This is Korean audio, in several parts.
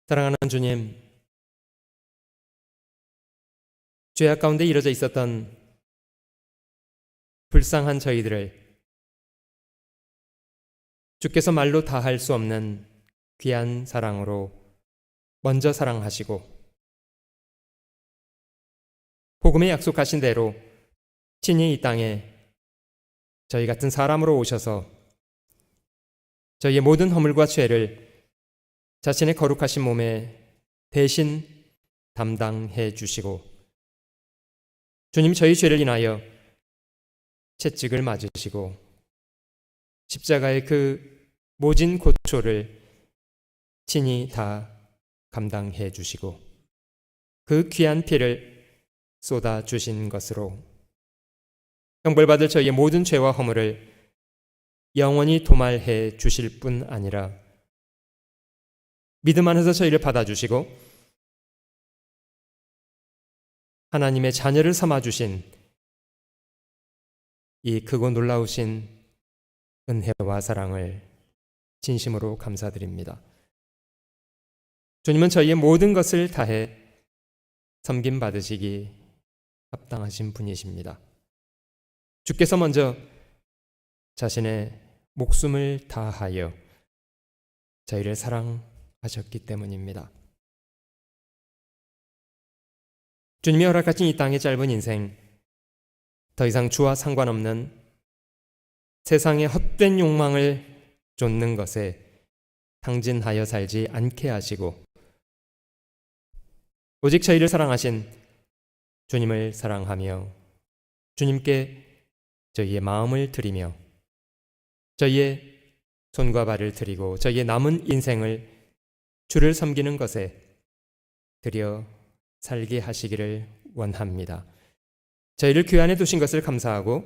사랑하는 주님, 죄악 가운데 이뤄져 있었던 불쌍한 저희들을 주께서 말로 다 할 수 없는 귀한 사랑으로 먼저 사랑하시고 복음에 약속하신 대로 친히 이 땅에 저희 같은 사람으로 오셔서 저희의 모든 허물과 죄를 자신의 거룩하신 몸에 대신 담당해 주시고 주님 저희 죄를 인하여 채찍을 맞으시고 십자가의 그 모진 고초를 친히 다 감당해 주시고 그 귀한 피를 쏟아 주신 것으로 형벌받을 저희의 모든 죄와 허물을 영원히 도말해 주실 뿐 아니라 믿음 안에서 저희를 받아주시고 하나님의 자녀를 삼아주신 이 크고 놀라우신 은혜와 사랑을 진심으로 감사드립니다. 주님은 저희의 모든 것을 다해 섬김받으시기 합당하신 분이십니다. 주께서 먼저 자신의 목숨을 다하여 저희를 사랑하셨기 때문입니다. 주님이 허락하신 이 땅의 짧은 인생, 더 이상 주와 상관없는 세상의 헛된 욕망을 쫓는 것에 당진하여 살지 않게 하시고 오직 저희를 사랑하신 주님을 사랑하며 주님께 저희의 마음을 드리며 저희의 손과 발을 드리고 저희의 남은 인생을 주를 섬기는 것에 드려 살게 하시기를 원합니다. 저희를 귀 안에 두신 것을 감사하고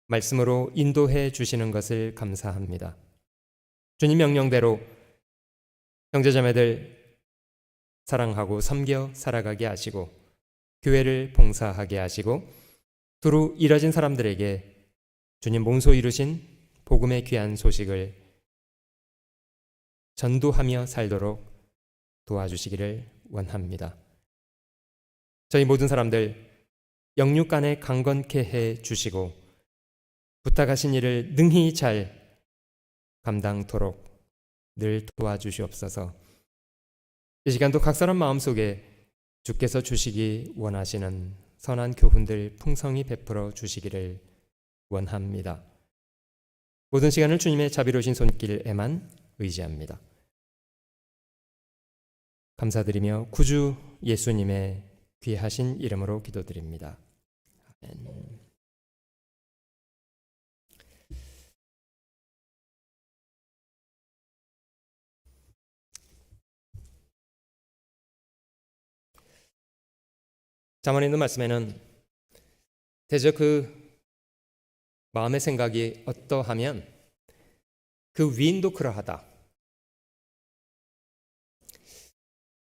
말씀으로 인도해 주시는 것을 감사합니다. 주님 명령대로 형제자매들 사랑하고 섬겨 살아가게 하시고 교회를 봉사하게 하시고 두루 이뤄진 사람들에게 주님 몸소 이루신 복음의 귀한 소식을 전도하며 살도록 도와주시기를 원합니다. 저희 모든 사람들 영육 간에 강건케 해 주시고 부탁하신 일을 능히 잘 감당토록 늘 도와주시옵소서. 이 시간도 각 사람 마음속에 주께서 주시기 원하시는 선한 교훈들 풍성히 베풀어 주시기를 원합니다. 모든 시간을 주님의 자비로우신 손길에만 의지합니다. 감사드리며 구주 예수님의 귀하신 이름으로 기도드립니다. 아멘. 잠언에 있는 말씀에는 대저 그 마음의 생각이 어떠하면 그 위인도 그러하다.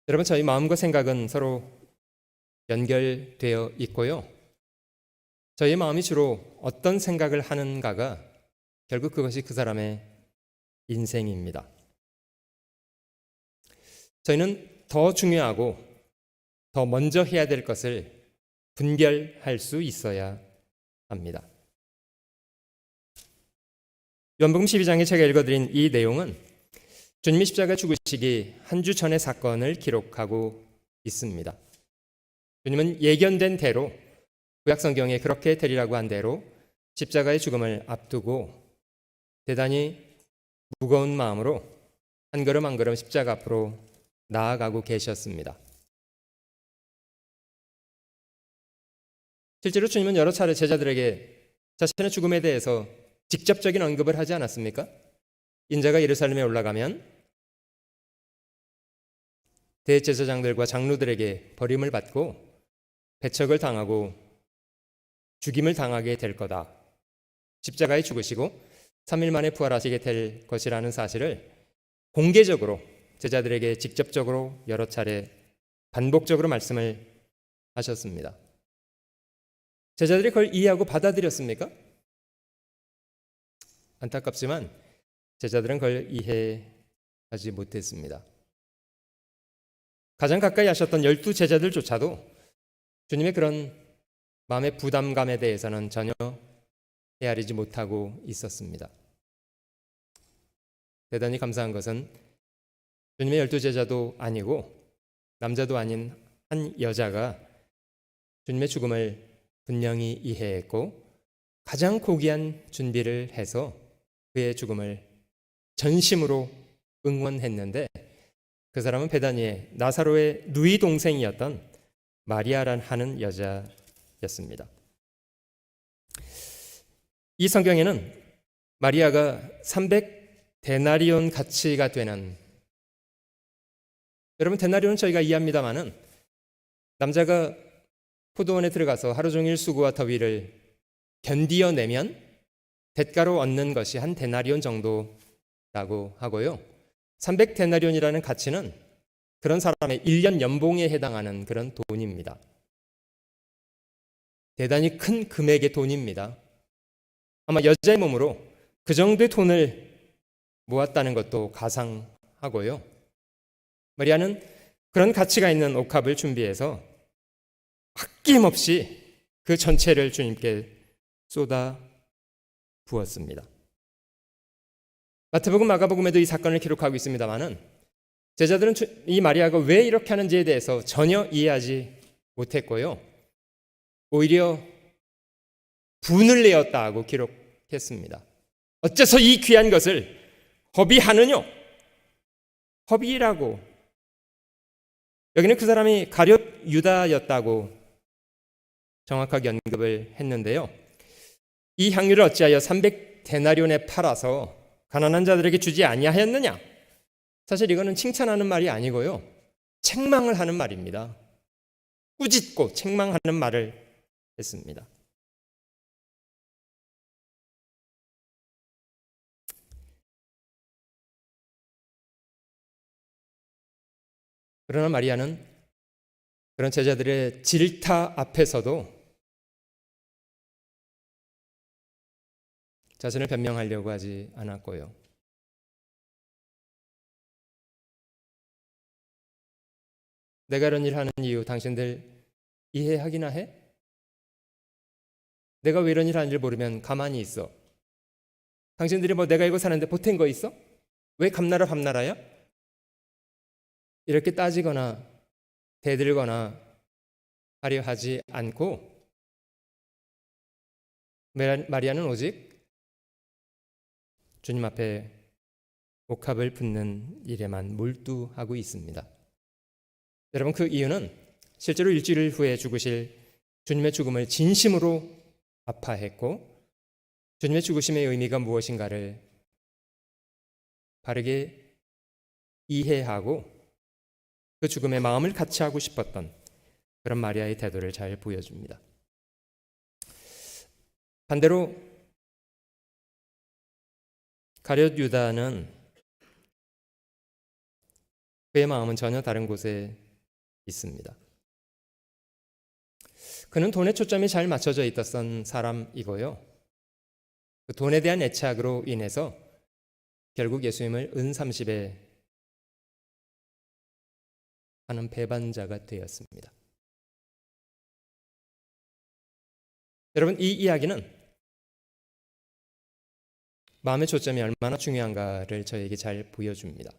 여러분, 저희 마음과 생각은 서로 연결되어 있고요. 저희 마음이 주로 어떤 생각을 하는가가 결국 그것이 그 사람의 인생입니다. 저희는 더 중요하고 더 먼저 해야 될 것을 분별할 수 있어야 합니다. 요한복음 12장에 제가 읽어드린 이 내용은 주님이 십자가 죽으시기 한 주 전의 사건을 기록하고 있습니다. 주님은 예견된 대로 구약성경에 그렇게 되리라고 한 대로 십자가의 죽음을 앞두고 대단히 무거운 마음으로 한 걸음 한 걸음 십자가 앞으로 나아가고 계셨습니다. 실제로 주님은 여러 차례 제자들에게 자신의 죽음에 대해서 직접적인 언급을 하지 않았습니까? 인자가 예루살렘에 올라가면 대제사장들과 장로들에게 버림을 받고 배척을 당하고 죽임을 당하게 될 거다. 십자가에 죽으시고 3일 만에 부활하시게 될 것이라는 사실을 공개적으로 제자들에게 직접적으로 여러 차례 반복적으로 말씀을 하셨습니다. 제자들이 그걸 이해하고 받아들였습니까? 안타깝지만 제자들은 그걸 이해하지 못했습니다. 가장 가까이 하셨던 12 제자들조차도 주님의 그런 마음의 부담감에 대해서는 전혀 헤아리지 못하고 있었습니다. 대단히 감사한 것은 주님의 12 제자도 아니고 남자도 아닌 한 여자가 주님의 죽음을 분명히 이해했고 가장 고귀한 준비를 해서 그의 죽음을 전심으로 응원했는데 그 사람은 베다니의 나사로의 누이 동생이었던 마리아란 하는 여자였습니다. 이 성경에는 마리아가 300데나리온 가치가 되는, 여러분 데나리온은 저희가 이해합니다마는 남자가 포도원에 들어가서 하루 종일 수고와 더위를 견디어내면 대가로 얻는 것이 한 데나리온 정도라고 하고요. 300데나리온이라는 가치는 그런 사람의 1년 연봉에 해당하는 그런 돈입니다. 대단히 큰 금액의 돈입니다. 아마 여자의 몸으로 그 정도의 돈을 모았다는 것도 가상하고요. 마리아는 그런 가치가 있는 옥합을 준비해서 아낌없이 그 전체를 주님께 쏟아 부었습니다. 마태복음, 마가복음에도 이 사건을 기록하고 있습니다마는 제자들은 이 마리아가 왜 이렇게 하는지에 대해서 전혀 이해하지 못했고요. 오히려 분을 내었다고 기록했습니다. 어째서 이 귀한 것을 허비하느뇨? 허비라고. 여기는 그 사람이 가룟 유다였다고 정확하게 언급을 했는데요. 이 향유를 어찌하여 300데나리온에 팔아서 가난한 자들에게 주지 아니하였느냐? 사실 이거는 칭찬하는 말이 아니고요. 책망을 하는 말입니다. 꾸짖고 책망하는 말을 했습니다. 그러나 마리아는 그런 제자들의 질타 앞에서도 자신을 변명하려고 하지 않았고요. 내가 이런 일 하는 이유 당신들 이해하기나 해? 내가 왜 이런 일 하는지 모르면 가만히 있어. 당신들이 뭐 내가 이거 사는데 보탠 거 있어? 왜 감나라 밤나라야? 이렇게 따지거나 대들거나 하려 하지 않고 마리아는 오직 주님 앞에 옥합을 붓는 일에만 몰두하고 있습니다. 여러분, 그 이유는 실제로 일주일 후에 죽으실 주님의 죽음을 진심으로 아파했고 주님의 죽으심의 의미가 무엇인가를 바르게 이해하고 그 죽음의 마음을 같이 하고 싶었던 그런 마리아의 태도를 잘 보여줍니다. 반대로 가룟 유다는 그의 마음은 전혀 다른 곳에 있습니다. 그는 돈에 초점이 잘 맞춰져 있었던 사람이고요. 그 돈에 대한 애착으로 인해서 결국 예수님을 은30에 하는 배반자가 되었습니다. 여러분, 이 이야기는 마음의 초점이 얼마나 중요한가를 저에게 잘 보여줍니다.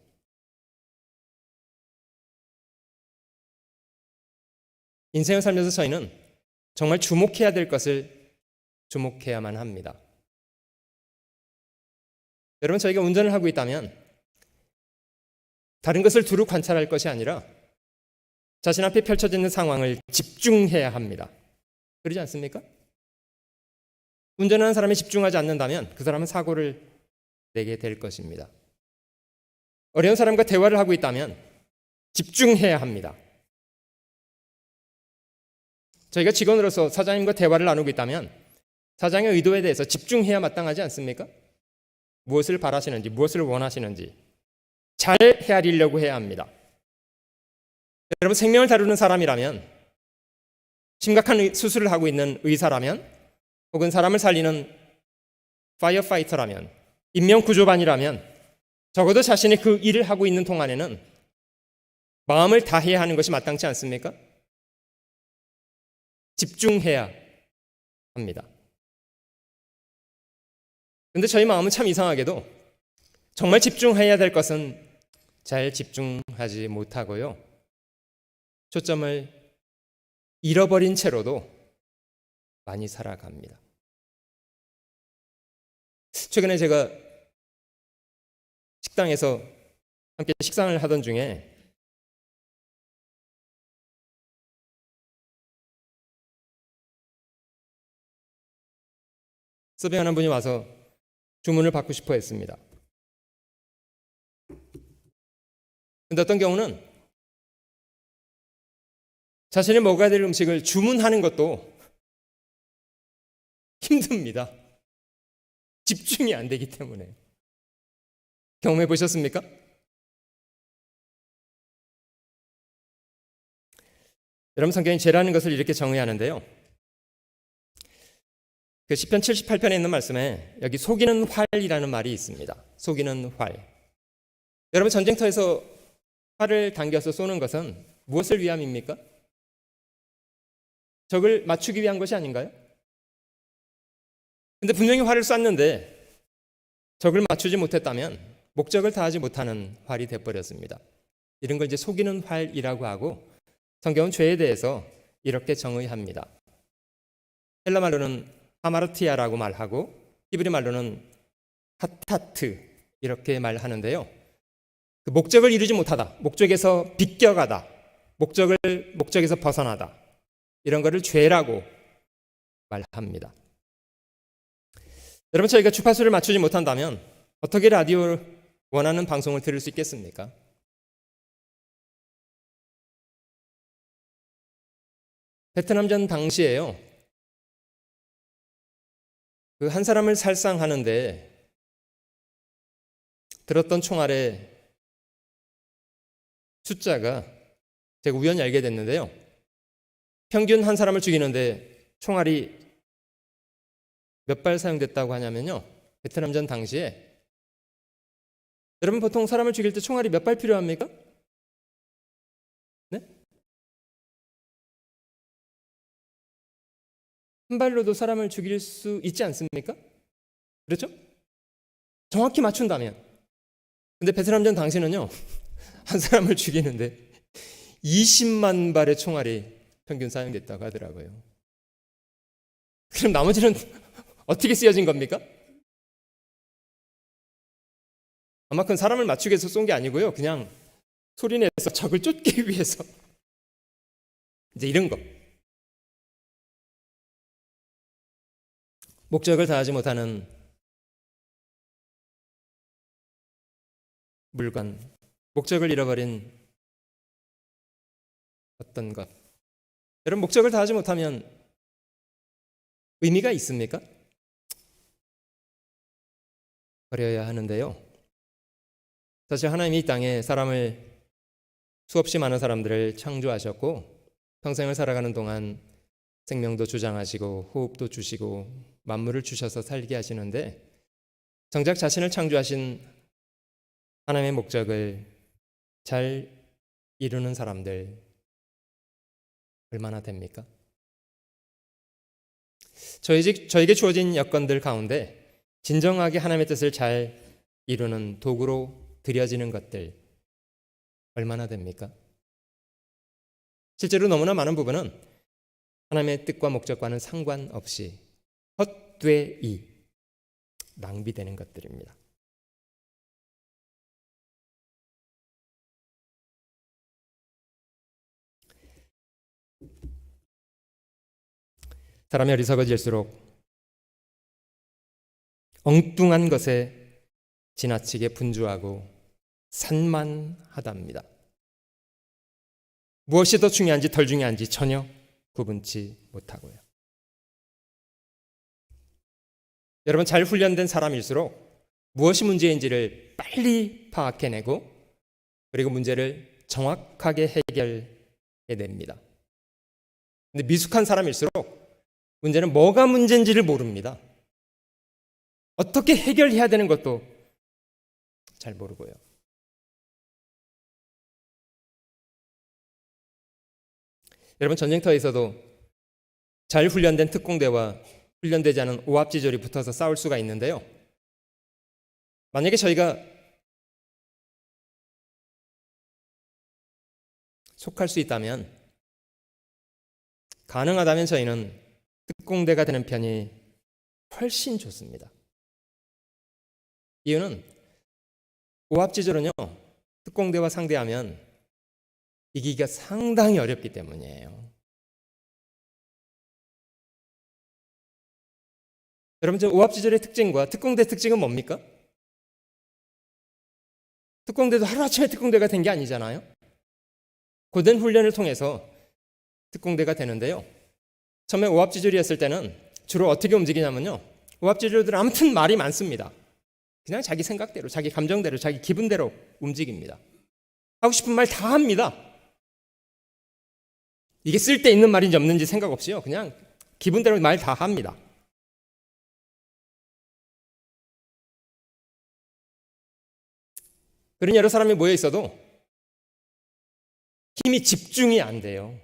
인생을 살면서 저희는 정말 주목해야 될 것을 주목해야만 합니다. 여러분, 저희가 운전을 하고 있다면 다른 것을 두루 관찰할 것이 아니라 자신 앞에 펼쳐져 있는 상황을 집중해야 합니다. 그러지 않습니까? 운전하는 사람이 집중하지 않는다면 그 사람은 사고를 내게 될 것입니다. 어려운 사람과 대화를 하고 있다면 집중해야 합니다. 저희가 직원으로서 사장님과 대화를 나누고 있다면 사장의 의도에 대해서 집중해야 마땅하지 않습니까? 무엇을 바라시는지, 무엇을 원하시는지 잘 헤아리려고 해야 합니다. 여러분, 생명을 다루는 사람이라면, 심각한 수술을 하고 있는 의사라면, 혹은 사람을 살리는 파이어파이터라면, 인명구조반이라면 적어도 자신이 그 일을 하고 있는 동안에는 마음을 다해야 하는 것이 마땅치 않습니까? 집중해야 합니다. 그런데 저희 마음은 참 이상하게도 정말 집중해야 될 것은 잘 집중하지 못하고요. 초점을 잃어버린 채로도 많이 살아갑니다. 최근에 제가 식당에서 함께 식상을 하던 중에 서빙하는 분이 와서 주문을 받고 싶어 했습니다. 근데 어떤 경우는 자신이 먹어야 될 음식을 주문하는 것도 힘듭니다. 집중이 안 되기 때문에. 경험해 보셨습니까? 여러분, 성경이 죄라는 것을 이렇게 정의하는데요. 그 시편 78편에 있는 말씀에 여기 속이는 활이라는 말이 있습니다. 속이는 활. 여러분, 전쟁터에서 활을 당겨서 쏘는 것은 무엇을 위함입니까? 적을 맞추기 위한 것이 아닌가요? 근데 분명히 활을 쐈는데 적을 맞추지 못했다면 목적을 다하지 못하는 활이 되어버렸습니다. 이런 걸 이제 속이는 활이라고 하고 성경은 죄에 대해서 이렇게 정의합니다. 헬라 말로는 하마르티아라고 말하고 히브리 말로는 하타트 이렇게 말하는데요. 그 목적을 이루지 못하다, 목적에서 비껴가다, 목적에서 벗어나다 이런 거를 죄라고 말합니다. 여러분, 저희가 주파수를 맞추지 못한다면 어떻게 라디오 원하는 방송을 들을 수 있겠습니까? 베트남전 당시에요. 그 한 사람을 살상하는데 들었던 총알의 숫자가 제가 우연히 알게 됐는데요. 평균 한 사람을 죽이는데 총알이 몇 발 사용됐다고 하냐면요. 베트남전 당시에 여러분 보통 사람을 죽일 때 총알이 몇 발 필요합니까? 네? 한 발로도 사람을 죽일 수 있지 않습니까? 그렇죠? 정확히 맞춘다면. 근데 베트남전 당시는요. 한 사람을 죽이는데 20만 발의 총알이 평균 사용됐다고 하더라고요. 그럼 나머지는 어떻게 쓰여진 겁니까? 아마 그건 사람을 맞추기 위해서 쏜 게 아니고요. 그냥 소리내서 적을 쫓기 위해서 이제 이런 거. 목적을 다하지 못하는 물건, 목적을 잃어버린 어떤 것. 여러분, 목적을 다하지 못하면 의미가 있습니까? 버려야 하는데요. 사실 하나님이 이 땅에 사람을 수없이 많은 사람들을 창조하셨고 평생을 살아가는 동안 생명도 주장하시고 호흡도 주시고 만물을 주셔서 살게 하시는데 정작 자신을 창조하신 하나님의 목적을 잘 이루는 사람들 얼마나 됩니까? 저에게 주어진 여건들 가운데 진정하게 하나님의 뜻을 잘 이루는 도구로 드려지는 것들 얼마나 됩니까? 실제로 너무나 많은 부분은 하나님의 뜻과 목적과는 상관없이 헛되이 낭비되는 것들입니다. 사람이 어리석어질수록 엉뚱한 것에 지나치게 분주하고 산만하답니다. 무엇이 더 중요한지 덜 중요한지 전혀 구분치 못하고요. 여러분, 잘 훈련된 사람일수록 무엇이 문제인지를 빨리 파악해내고 그리고 문제를 정확하게 해결해냅니다. 근데 미숙한 사람일수록 문제는 뭐가 문제인지를 모릅니다. 어떻게 해결해야 되는 것도 잘 모르고요. 여러분, 전쟁터에서도 잘 훈련된 특공대와 훈련되지 않은 오합지졸이 붙어서 싸울 수가 있는데요. 만약에 저희가 속할 수 있다면, 가능하다면 저희는 특공대가 되는 편이 훨씬 좋습니다. 이유는 오합지졸은요, 특공대와 상대하면 이기기가 상당히 어렵기 때문이에요. 여러분, 저 오합지졸의 특징과 특공대 특징은 뭡니까? 특공대도 하루아침에 특공대가 된 게 아니잖아요. 고된 훈련을 통해서 특공대가 되는데요. 처음에 오합지졸이었을 때는 주로 어떻게 움직이냐면요, 오합지졸들은 아무튼 말이 많습니다. 그냥 자기 생각대로, 자기 감정대로, 자기 기분대로 움직입니다. 하고 싶은 말 다 합니다. 이게 쓸데있는 말인지 없는지 생각 없이요, 그냥 기분대로 말 다 합니다. 그런 여러 사람이 모여 있어도 힘이 집중이 안 돼요.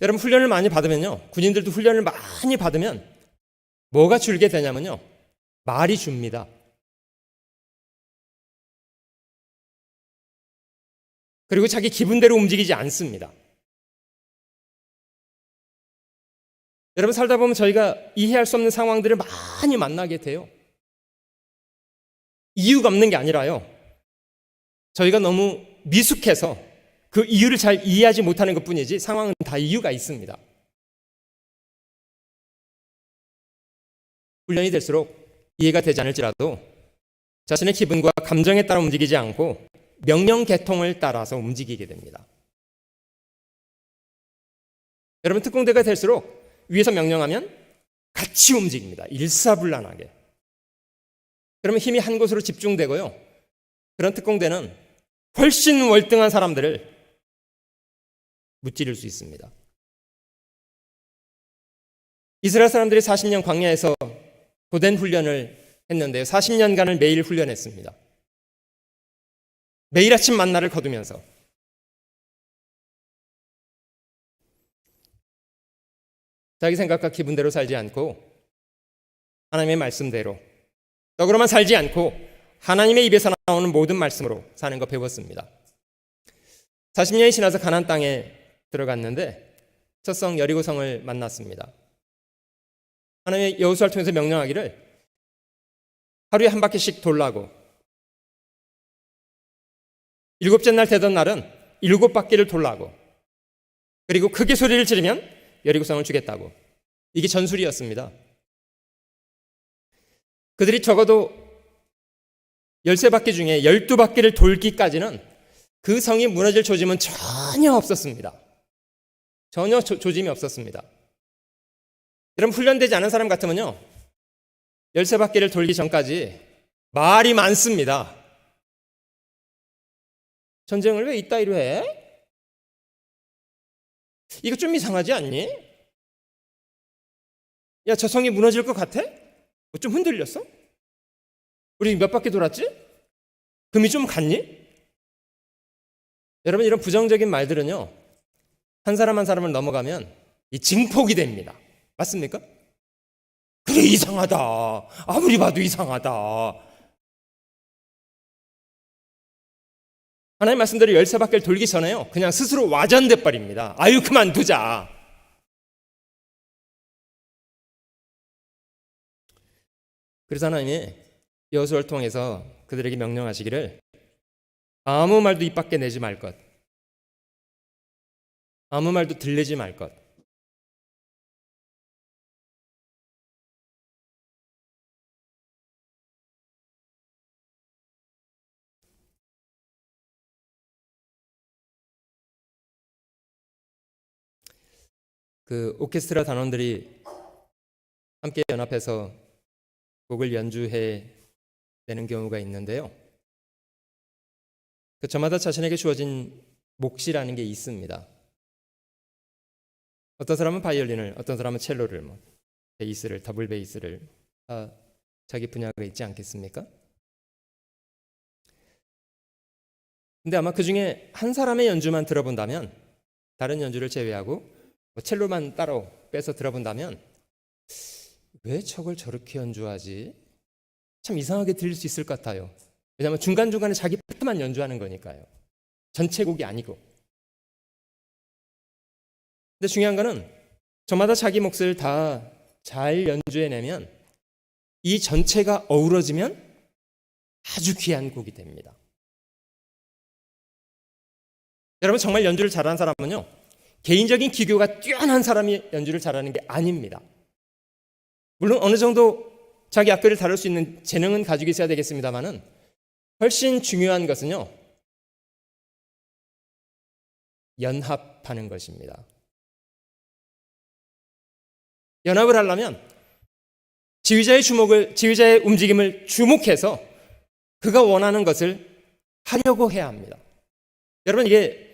여러분, 훈련을 많이 받으면요, 군인들도 훈련을 많이 받으면 뭐가 줄게 되냐면요, 말이 줍니다. 그리고 자기 기분대로 움직이지 않습니다. 여러분, 살다 보면 저희가 이해할 수 없는 상황들을 많이 만나게 돼요. 이유가 없는 게 아니라요, 저희가 너무 미숙해서 그 이유를 잘 이해하지 못하는 것뿐이지 상황은 다 이유가 있습니다. 훈련이 될수록 이해가 되지 않을지라도 자신의 기분과 감정에 따라 움직이지 않고 명령 계통을 따라서 움직이게 됩니다. 여러분, 특공대가 될수록 위에서 명령하면 같이 움직입니다. 일사불란하게. 그러면 힘이 한 곳으로 집중되고요, 그런 특공대는 훨씬 월등한 사람들을 무찌를 수 있습니다. 이스라엘 사람들이 40년 광야에서 고된 훈련을 했는데요, 40년간을 매일 훈련했습니다. 매일 아침 만나를 거두면서. 자기 생각과 기분대로 살지 않고 하나님의 말씀대로, 떡으로만 살지 않고 하나님의 입에서 나오는 모든 말씀으로 사는 거 배웠습니다. 40년이 지나서 가나안 땅에 들어갔는데 첫 성 여리고성을 만났습니다. 하나님의 여호수아를 통해서 명령하기를 하루에 한 바퀴씩 돌라고, 7째 날 되던 날은 7바퀴를 돌라고, 그리고 크게 소리를 지르면 여리고성을 주겠다고. 이게 전술이었습니다. 그들이 적어도 13바퀴 중에 12바퀴를 돌기까지는 그 성이 무너질 조짐은 전혀 없었습니다. 전혀 조짐이 없었습니다. 여러분, 훈련되지 않은 사람 같으면요, 13바퀴를 돌기 전까지 말이 많습니다. 전쟁을 왜 이따위로 해? 이거 좀 이상하지 않니? 야, 저 성이 무너질 것 같아? 좀 흔들렸어? 우리 몇 바퀴 돌았지? 금이 좀 갔니? 여러분, 이런 부정적인 말들은요, 한 사람 한 사람을 넘어가면 이 증폭이 됩니다. 맞습니까? 그래, 이상하다. 아무리 봐도 이상하다. 하나님 말씀대로 13바퀴를 돌기 전에요, 그냥 스스로 와전돼 버립니다. 아유, 그만두자. 그래서 하나님이 여호수아를 통해서 그들에게 명령하시기를 아무 말도 입 밖에 내지 말 것, 아무 말도 들리지 말 것. 그 오케스트라 단원들이 함께 연합해서 곡을 연주해 내는 경우가 있는데요, 그 저마다 자신에게 주어진 몫이라는 게 있습니다. 어떤 사람은 바이올린을, 어떤 사람은 첼로를, 베이스를, 더블 베이스를, 다 자기 분야가 있지 않겠습니까? 근데 아마 그 중에 한 사람의 연주만 들어본다면, 다른 연주를 제외하고 첼로만 따로 빼서 들어본다면, 왜 저걸 저렇게 연주하지? 참 이상하게 들릴 수 있을 것 같아요. 왜냐하면 중간중간에 자기 파트만 연주하는 거니까요. 전체 곡이 아니고. 근데 중요한 거는 저마다 자기 몫을 다 잘 연주해내면 이 전체가 어우러지면 아주 귀한 곡이 됩니다. 여러분, 정말 연주를 잘하는 사람은요, 개인적인 기교가 뛰어난 사람이 연주를 잘하는 게 아닙니다. 물론 어느 정도 자기 악기를 다룰 수 있는 재능은 가지고 있어야 되겠습니다만은, 훨씬 중요한 것은요, 연합하는 것입니다. 연합을 하려면 지휘자의 움직임을 주목해서 그가 원하는 것을 하려고 해야 합니다. 여러분, 이게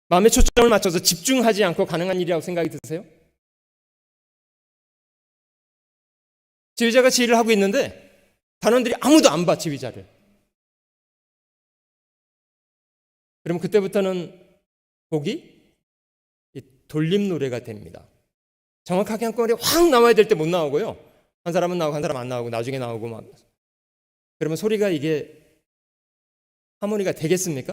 마음의 초점을 맞춰서 집중하지 않고 가능한 일이라고 생각이 드세요? 지휘자가 지휘를 하고 있는데 단원들이 아무도 안 봐, 지휘자를. 그러면 그때부터는 곡이 돌림 노래가 됩니다. 정확하게 한꺼번에 확 나와야 될 때 못 나오고요. 한 사람은 나오고 한 사람은 안 나오고 나중에 나오고 막. 그러면 소리가 이게 하모니가 되겠습니까?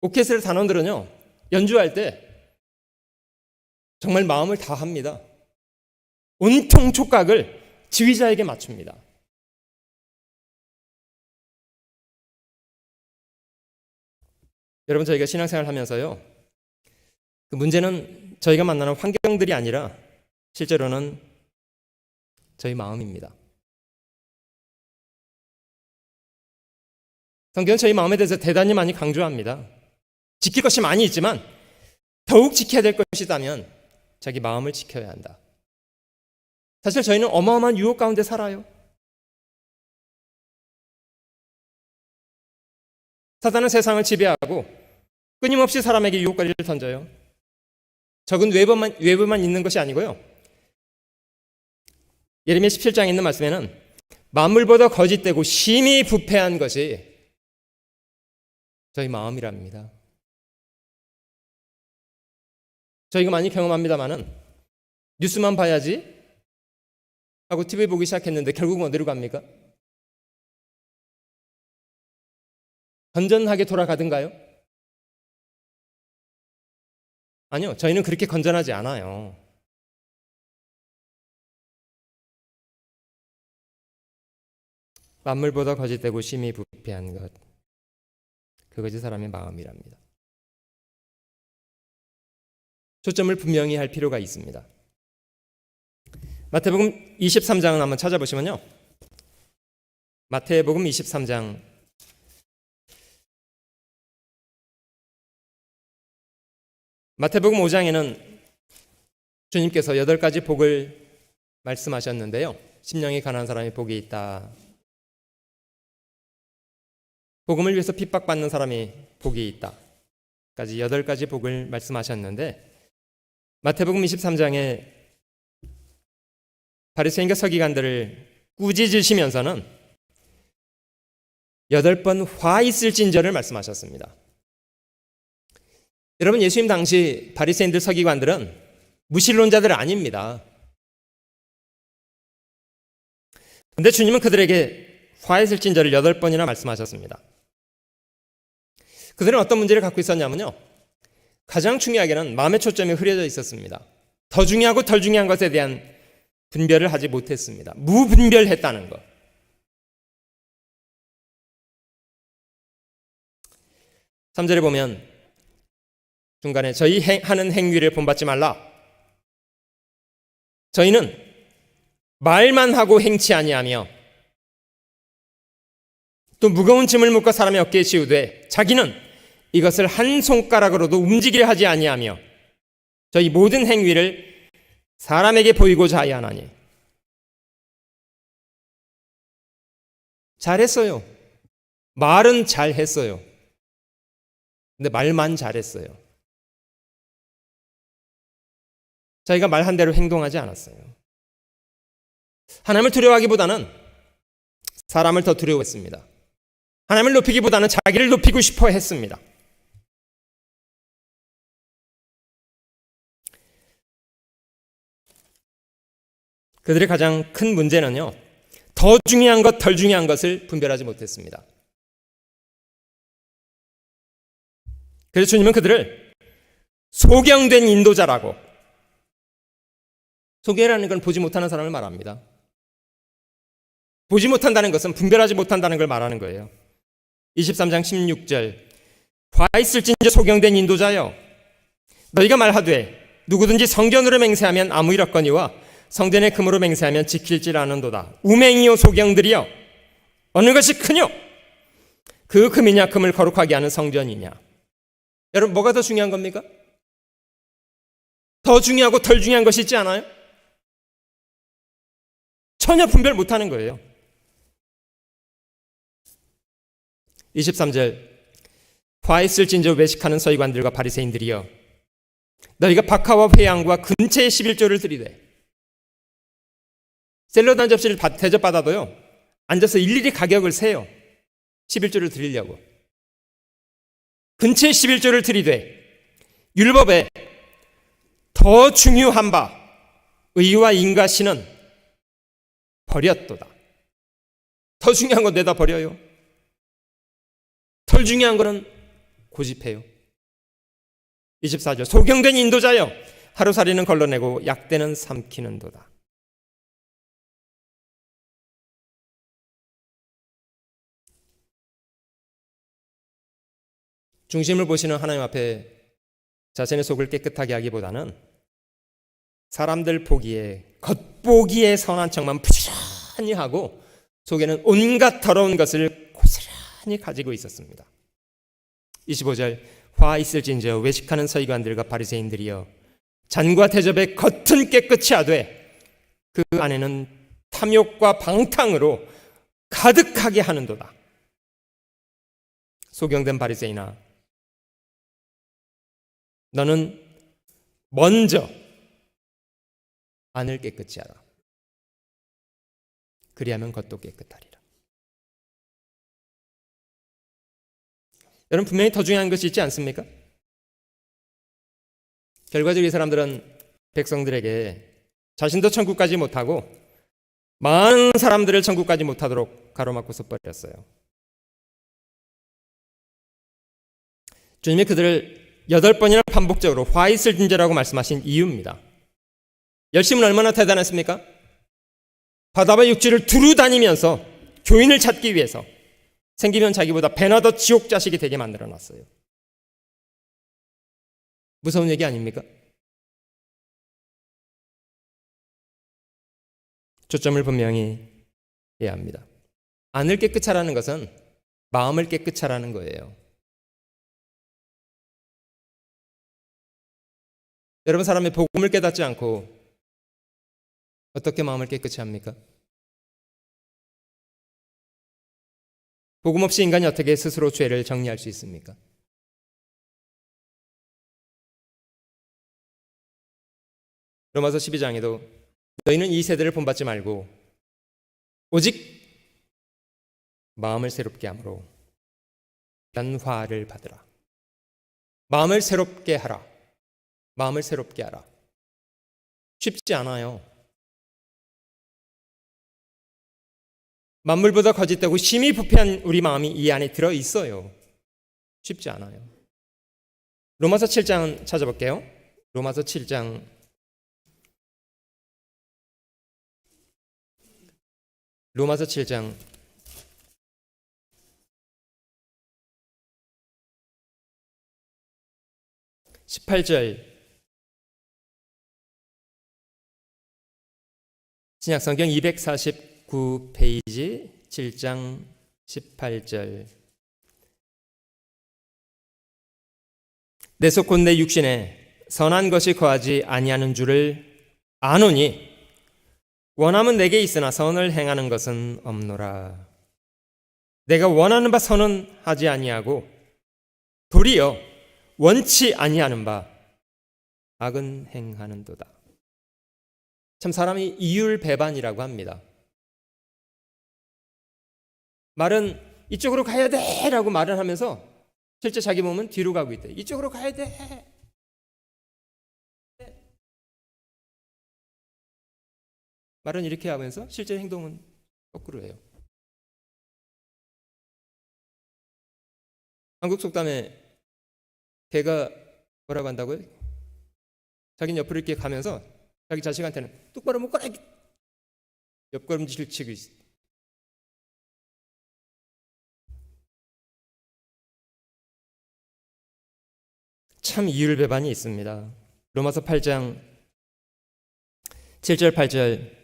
오케스트라 단원들은요, 연주할 때 정말 마음을 다합니다. 온통 촉각을 지휘자에게 맞춥니다. 여러분, 저희가 신앙생활 하면서요, 그 문제는 저희가 만나는 환경들이 아니라 실제로는 저희 마음입니다. 성경은 저희 마음에 대해서 대단히 많이 강조합니다. 지킬 것이 많이 있지만 더욱 지켜야 될 것이 있다면 자기 마음을 지켜야 한다. 사실 저희는 어마어마한 유혹 가운데 살아요. 사단은 세상을 지배하고 끊임없이 사람에게 유혹거리를 던져요. 적은 외부만 있는 것이 아니고요. 예레미야 17장에 있는 말씀에는 만물보다 거짓되고 심히 부패한 것이 저희 마음이랍니다. 저희가 많이 경험합니다만은 뉴스만 봐야지 하고 TV 보기 시작했는데 결국은 어디로 갑니까? 건전하게 돌아가든가요? 아니요, 저희는 그렇게 건전하지 않아요. 만물보다 거짓되고 심히 부패한 것, 그것이 사람의 마음이랍니다. 초점을 분명히 할 필요가 있습니다. 마태복음 23장을 한번 찾아보시면요, 마태복음 23장 마태복음 5장에는 주님께서 8가지 복을 말씀하셨는데요, 심령이 가난한 사람이 복이 있다, 복음을 위해서 핍박받는 사람이 복이 있다 까지 8가지 복을 말씀하셨는데, 마태복음 23장에 바리새인과 서기관들을 꾸짖으시면서는 8번 화 있을진저를 말씀하셨습니다. 여러분, 예수님 당시 바리새인들, 서기관들은 무신론자들 아닙니다. 근데 주님은 그들에게 화 있을진저를 8번이나 말씀하셨습니다. 그들은 어떤 문제를 갖고 있었냐면요, 가장 중요하게는 마음의 초점이 흐려져 있었습니다. 더 중요하고 덜 중요한 것에 대한 분별을 하지 못했습니다. 무분별했다는 것. 3절에 보면 중간에 저희 하는 행위를 본받지 말라. 저희는 말만 하고 행치 아니하며 또 무거운 짐을 묶어 사람의 어깨에 씌우되 자기는 이것을 한 손가락으로도 움직이게 하지 아니하며 저희 모든 행위를 사람에게 보이고자 하여 하나니. 잘했어요. 말은 잘했어요. 근데 말만 잘했어요. 자기가 말한 대로 행동하지 않았어요. 하나님을 두려워하기보다는 사람을 더 두려워했습니다. 하나님을 높이기보다는 자기를 높이고 싶어 했습니다. 그들의 가장 큰 문제는요, 더 중요한 것, 덜 중요한 것을 분별하지 못했습니다. 그래서 주님은 그들을 소경된 인도자라고, 소경이라는 건 보지 못하는 사람을 말합니다. 보지 못한다는 것은 분별하지 못한다는 걸 말하는 거예요. 23장 16절, 화 있을진저 소경된 인도자여, 너희가 말하되 누구든지 성전으로 맹세하면 아무 일 없거니와 성전의 금으로 맹세하면 지킬질 않은도다. 우맹이요 소경들이여, 어느 것이 크뇨? 그 금이냐 금을 거룩하게 하는 성전이냐. 여러분, 뭐가 더 중요한 겁니까? 더 중요하고 덜 중요한 것이 있지 않아요? 전혀 분별 못하는 거예요. 23절, 화 있을진저 외식하는 서기관들과 바리새인들이여, 너희가 박하와 회양과 근처에 11조를 드리되, 샐러드 한 접시를 대접받아도요, 앉아서 일일이 가격을 세요. 11조를 드리려고. 근처에 11조를 드리되 율법에 더 중요한 바 의와 인과신은 버렸도다. 더 중요한 건 내다 버려요. 덜 중요한 거는 고집해요. 24절, 소경된 인도자여, 하루살이는 걸러내고 약대는 삼키는도다. 중심을 보시는 하나님 앞에 자신의 속을 깨끗하게 하기보다는 사람들 보기에, 겉보기에 선한 척만 부지런히 하고 속에는 온갖 더러운 것을 고스란히 가지고 있었습니다. 25절, 화 있을진저 외식하는 서기관들과 바리새인들이여, 잔과 대접의 겉은 깨끗이 하되 그 안에는 탐욕과 방탕으로 가득하게 하는도다. 소경된 바리새인아, 너는 먼저 안을 깨끗이 하라. 그리하면 겉도 깨끗하리라. 여러분, 분명히 더 중요한 것이 있지 않습니까? 결과적으로 이 사람들은 백성들에게 자신도 천국 가지 못하고 많은 사람들을 천국 가지 못하도록 가로막고 섰버렸어요. 주님이 그들을 8번이나 반복적으로 화 있을진저라고 말씀하신 이유입니다. 열심은 얼마나 대단했습니까? 바다와 육지를 두루 다니면서 교인을 찾기 위해서 생기면 자기보다 배나 더 지옥 자식이 되게 만들어놨어요. 무서운 얘기 아닙니까? 초점을 분명히 해야 합니다. 안을 깨끗이 하라는 것은 마음을 깨끗이 하라는 거예요. 여러분, 사람이 복음을 깨닫지 않고 어떻게 마음을 깨끗이 합니까? 복음 없이 인간이 어떻게 스스로 죄를 정리할 수 있습니까? 로마서 12장에도 너희는 이 세대를 본받지 말고 오직 마음을 새롭게 함으로 변화를 받으라. 마음을 새롭게 하라. 마음을 새롭게 하라. 쉽지 않아요. 만물보다 거짓되고 심히 부패한 우리 마음이 이 안에 들어 있어요. 쉽지 않아요. 로마서 7장 찾아볼게요. 로마서 7장 18절, 신약성경 249페이지 7장 18절. 내 속 곧 내 육신에 선한 것이 거하지 아니하는 줄을 아노니 원함은 내게 있으나 선을 행하는 것은 없노라. 내가 원하는 바 선은 하지 아니하고 도리어 원치 아니하는 바 악은 행하는도다. 참 사람이 이율배반이라고 합니다. 말은 이쪽으로 가야 돼 라고 말을 하면서 실제 자기 몸은 뒤로 가고 있대. 이쪽으로 가야 돼. 말은 이렇게 하면서 실제 행동은 거꾸로 해요. 한국 속담에 개가 뭐라고 한다고요? 자기는 옆으로 이렇게 가면서 자기 자식한테는 똑바로 묶어라, 옆걸음질 치고 있어. 참 이율배반이 있습니다. 로마서 8장 7절 8절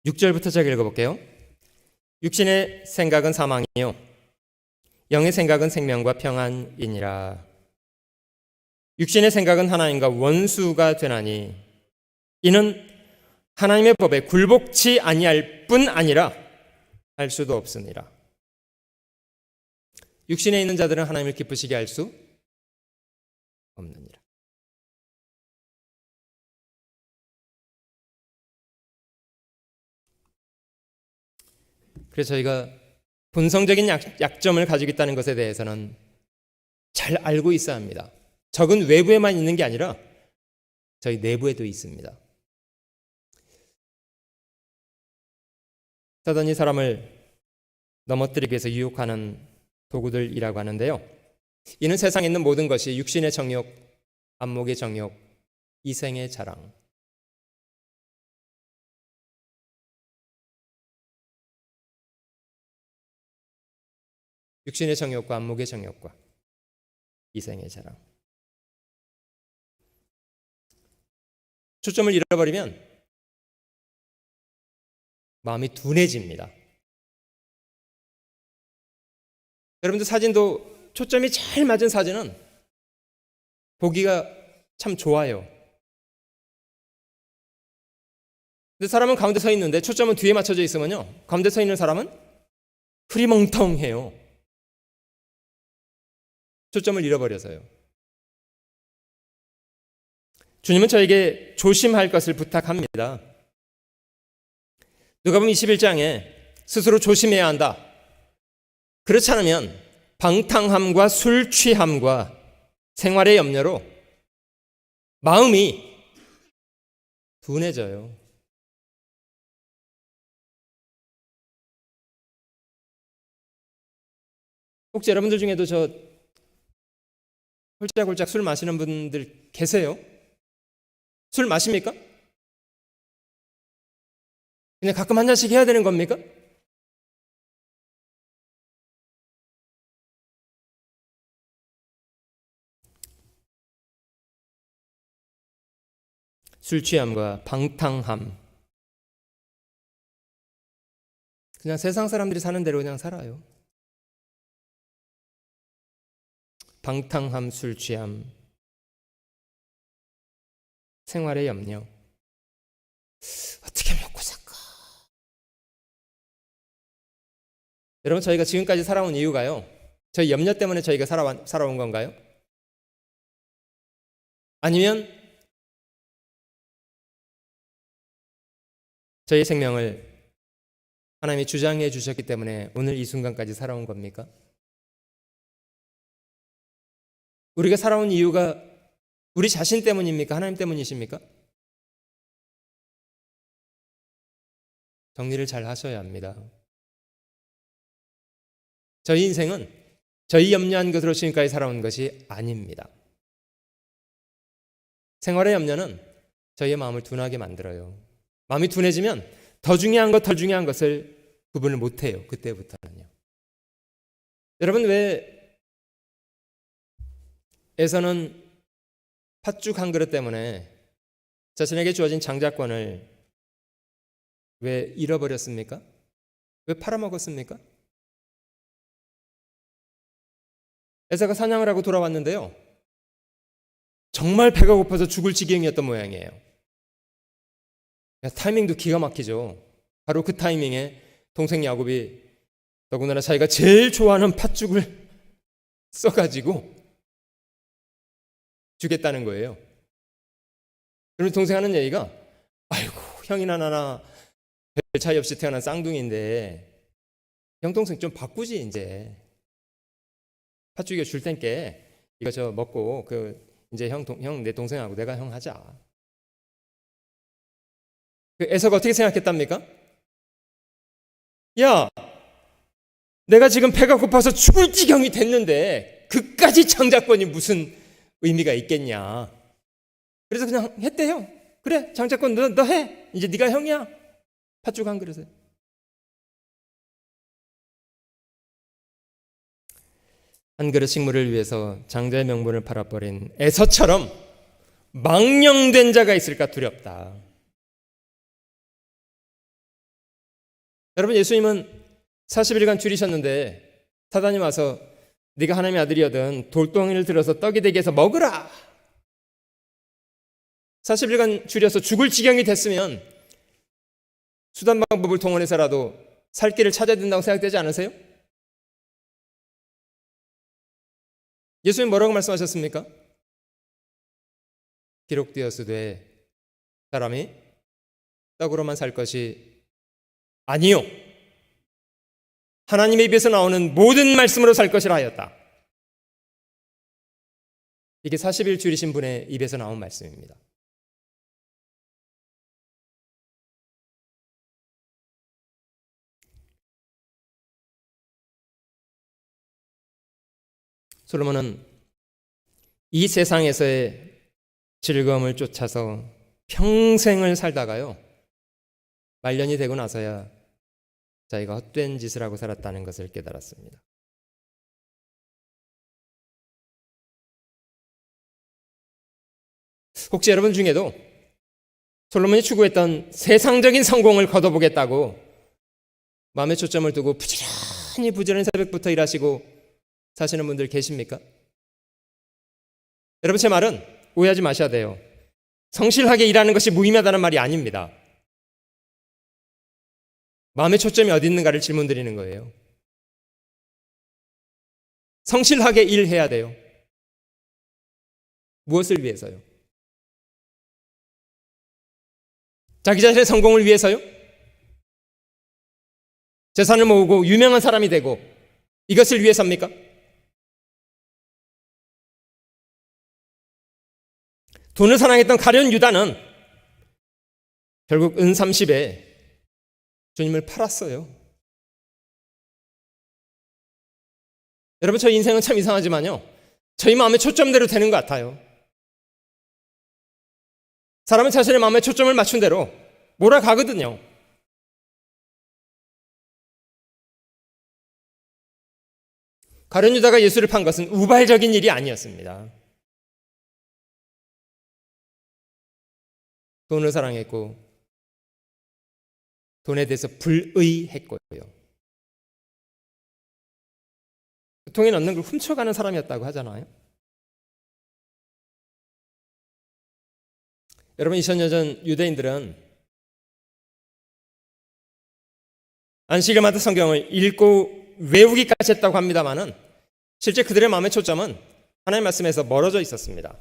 6절부터 제가 읽어볼게요. 육신의 생각은 사망이요 영의 생각은 생명과 평안이니라. 육신의 생각은 하나님과 원수가 되나니 이는 하나님의 법에 굴복치 아니할 뿐 아니라 할 수도 없으니라. 육신에 있는 자들은 하나님을 기쁘시게 할 수 없느니라. 그래서 저희가 본성적인 약점을 가지고 있다는 것에 대해서는 잘 알고 있어야 합니다. 적은 외부에만 있는 게 아니라 저희 내부에도 있습니다. 사단이 사람을 넘어뜨리기 위해서 유혹하는 도구들이라고 하는데요. 이는 세상에 있는 모든 것이 육신의 정욕, 안목의 정욕, 이생의 자랑, 육신의 정욕과 안목의 정욕과 이생의 자랑. 초점을 잃어버리면 마음이 둔해집니다. 여러분들 사진도 초점이 잘 맞은 사진은 보기가 참 좋아요. 근데 사람은 가운데 서 있는데 초점은 뒤에 맞춰져 있으면요, 가운데 서 있는 사람은 흐리멍텅해요. 초점을 잃어버려서요. 주님은 저에게 조심할 것을 부탁합니다. 누가복음 21장에 스스로 조심해야 한다. 그렇지 않으면 방탕함과 술 취함과 생활의 염려로 마음이 둔해져요. 혹시 여러분들 중에도 저 홀짝홀짝 술 마시는 분들 계세요? 술 마십니까? 그냥 가끔 한 잔씩 해야 되는 겁니까? 술 취함과 방탕함, 그냥 세상 사람들이 사는 대로 그냥 살아요. 방탕함, 술 취함, 생활의 염려, 어떻게 먹고 살까? 여러분, 저희가 지금까지 살아온 이유가요, 저희 염려 때문에 저희가 살아온 건가요? 아니면 저희 생명을 하나님이 주장해 주셨기 때문에 오늘 이 순간까지 살아온 겁니까? 우리가 살아온 이유가 우리 자신 때문입니까? 하나님 때문이십니까? 정리를 잘 하셔야 합니다. 저희 인생은 저희 염려한 것으로 지금까지 살아온 것이 아닙니다. 생활의 염려는 저희의 마음을 둔하게 만들어요. 마음이 둔해지면 더 중요한 것, 덜 중요한 것을 구분을 못해요. 그때부터는요. 여러분, 왜 에서는 팥죽 한 그릇 때문에 자신에게 주어진 장자권을 왜 잃어버렸습니까? 왜 팔아먹었습니까? 에서가 사냥을 하고 돌아왔는데요, 정말 배가 고파서 죽을 지경이었던 모양이에요. 타이밍도 기가 막히죠. 바로 그 타이밍에 동생 야곱이 더군다나 자기가 제일 좋아하는 팥죽을 써가지고 주겠다는 거예요. 그러면 동생 하는 얘기가, 아이고 형이나 나나 별 차이 없이 태어난 쌍둥이인데 형 동생 좀 바꾸지 이제. 팥죽여 줄 땐께 이거 저 먹고 이제 형 내 동생하고 내가 형 하자. 그 에서가 어떻게 생각했답니까? 야, 내가 지금 배가 고파서 죽을 지경이 됐는데 그까지 장자권이 무슨 의미가 있겠냐. 그래서 그냥 했대요. 그래, 장자권 너 해. 이제 네가 형이야. 팥죽 한 그릇에. 한 그릇 식물을 위해서 장자의 명분을 팔아버린 에서처럼 망령된 자가 있을까 두렵다. 여러분, 예수님은 40일간 줄이셨는데 사단이 와서 네가 하나님의 아들이거든 돌덩이를 들어서 떡이 되게 해서 먹으라. 40일간 줄여서 죽을 지경이 됐으면 수단 방법을 동원해서라도 살 길을 찾아야 된다고 생각되지 않으세요? 예수님 뭐라고 말씀하셨습니까? 기록되었으되 사람이 떡으로만 살 것이 아니요, 하나님의 입에서 나오는 모든 말씀으로 살 것이라 하였다. 이게 40일 줄이신 분의 입에서 나온 말씀입니다. 솔로몬은 이 세상에서의 즐거움을 쫓아서 평생을 살다가요, 말년이 되고 나서야 자기가 헛된 짓을 하고 살았다는 것을 깨달았습니다. 혹시 여러분 중에도 솔로몬이 추구했던 세상적인 성공을 거둬보겠다고 마음의 초점을 두고 부지런히 새벽부터 일하시고 사시는 분들 계십니까? 여러분, 제 말은 오해하지 마셔야 돼요. 성실하게 일하는 것이 무의미하다는 말이 아닙니다. 마음의 초점이 어디 있는가를 질문 드리는 거예요. 성실하게 일해야 돼요. 무엇을 위해서요? 자기 자신의 성공을 위해서요? 재산을 모으고 유명한 사람이 되고 이것을 위해서입니까? 돈을 사랑했던 가룟 유다는 결국 은 30에 주님을 팔았어요. 여러분, 저희 인생은 참 이상하지만요, 저희 마음의 초점대로 되는 것 같아요. 사람은 자신의 마음에 초점을 맞춘 대로 몰아가거든요. 가룟 유다가 예수를 판 것은 우발적인 일이 아니었습니다. 돈을 사랑했고 돈에 대해서 불의했고요. 통에 넣는 걸 훔쳐가는 사람이었다고 하잖아요. 여러분, 2000년 전 유대인들은 안식일마다 성경을 읽고 외우기까지 했다고 합니다마는 실제 그들의 마음의 초점은 하나님의 말씀에서 멀어져 있었습니다.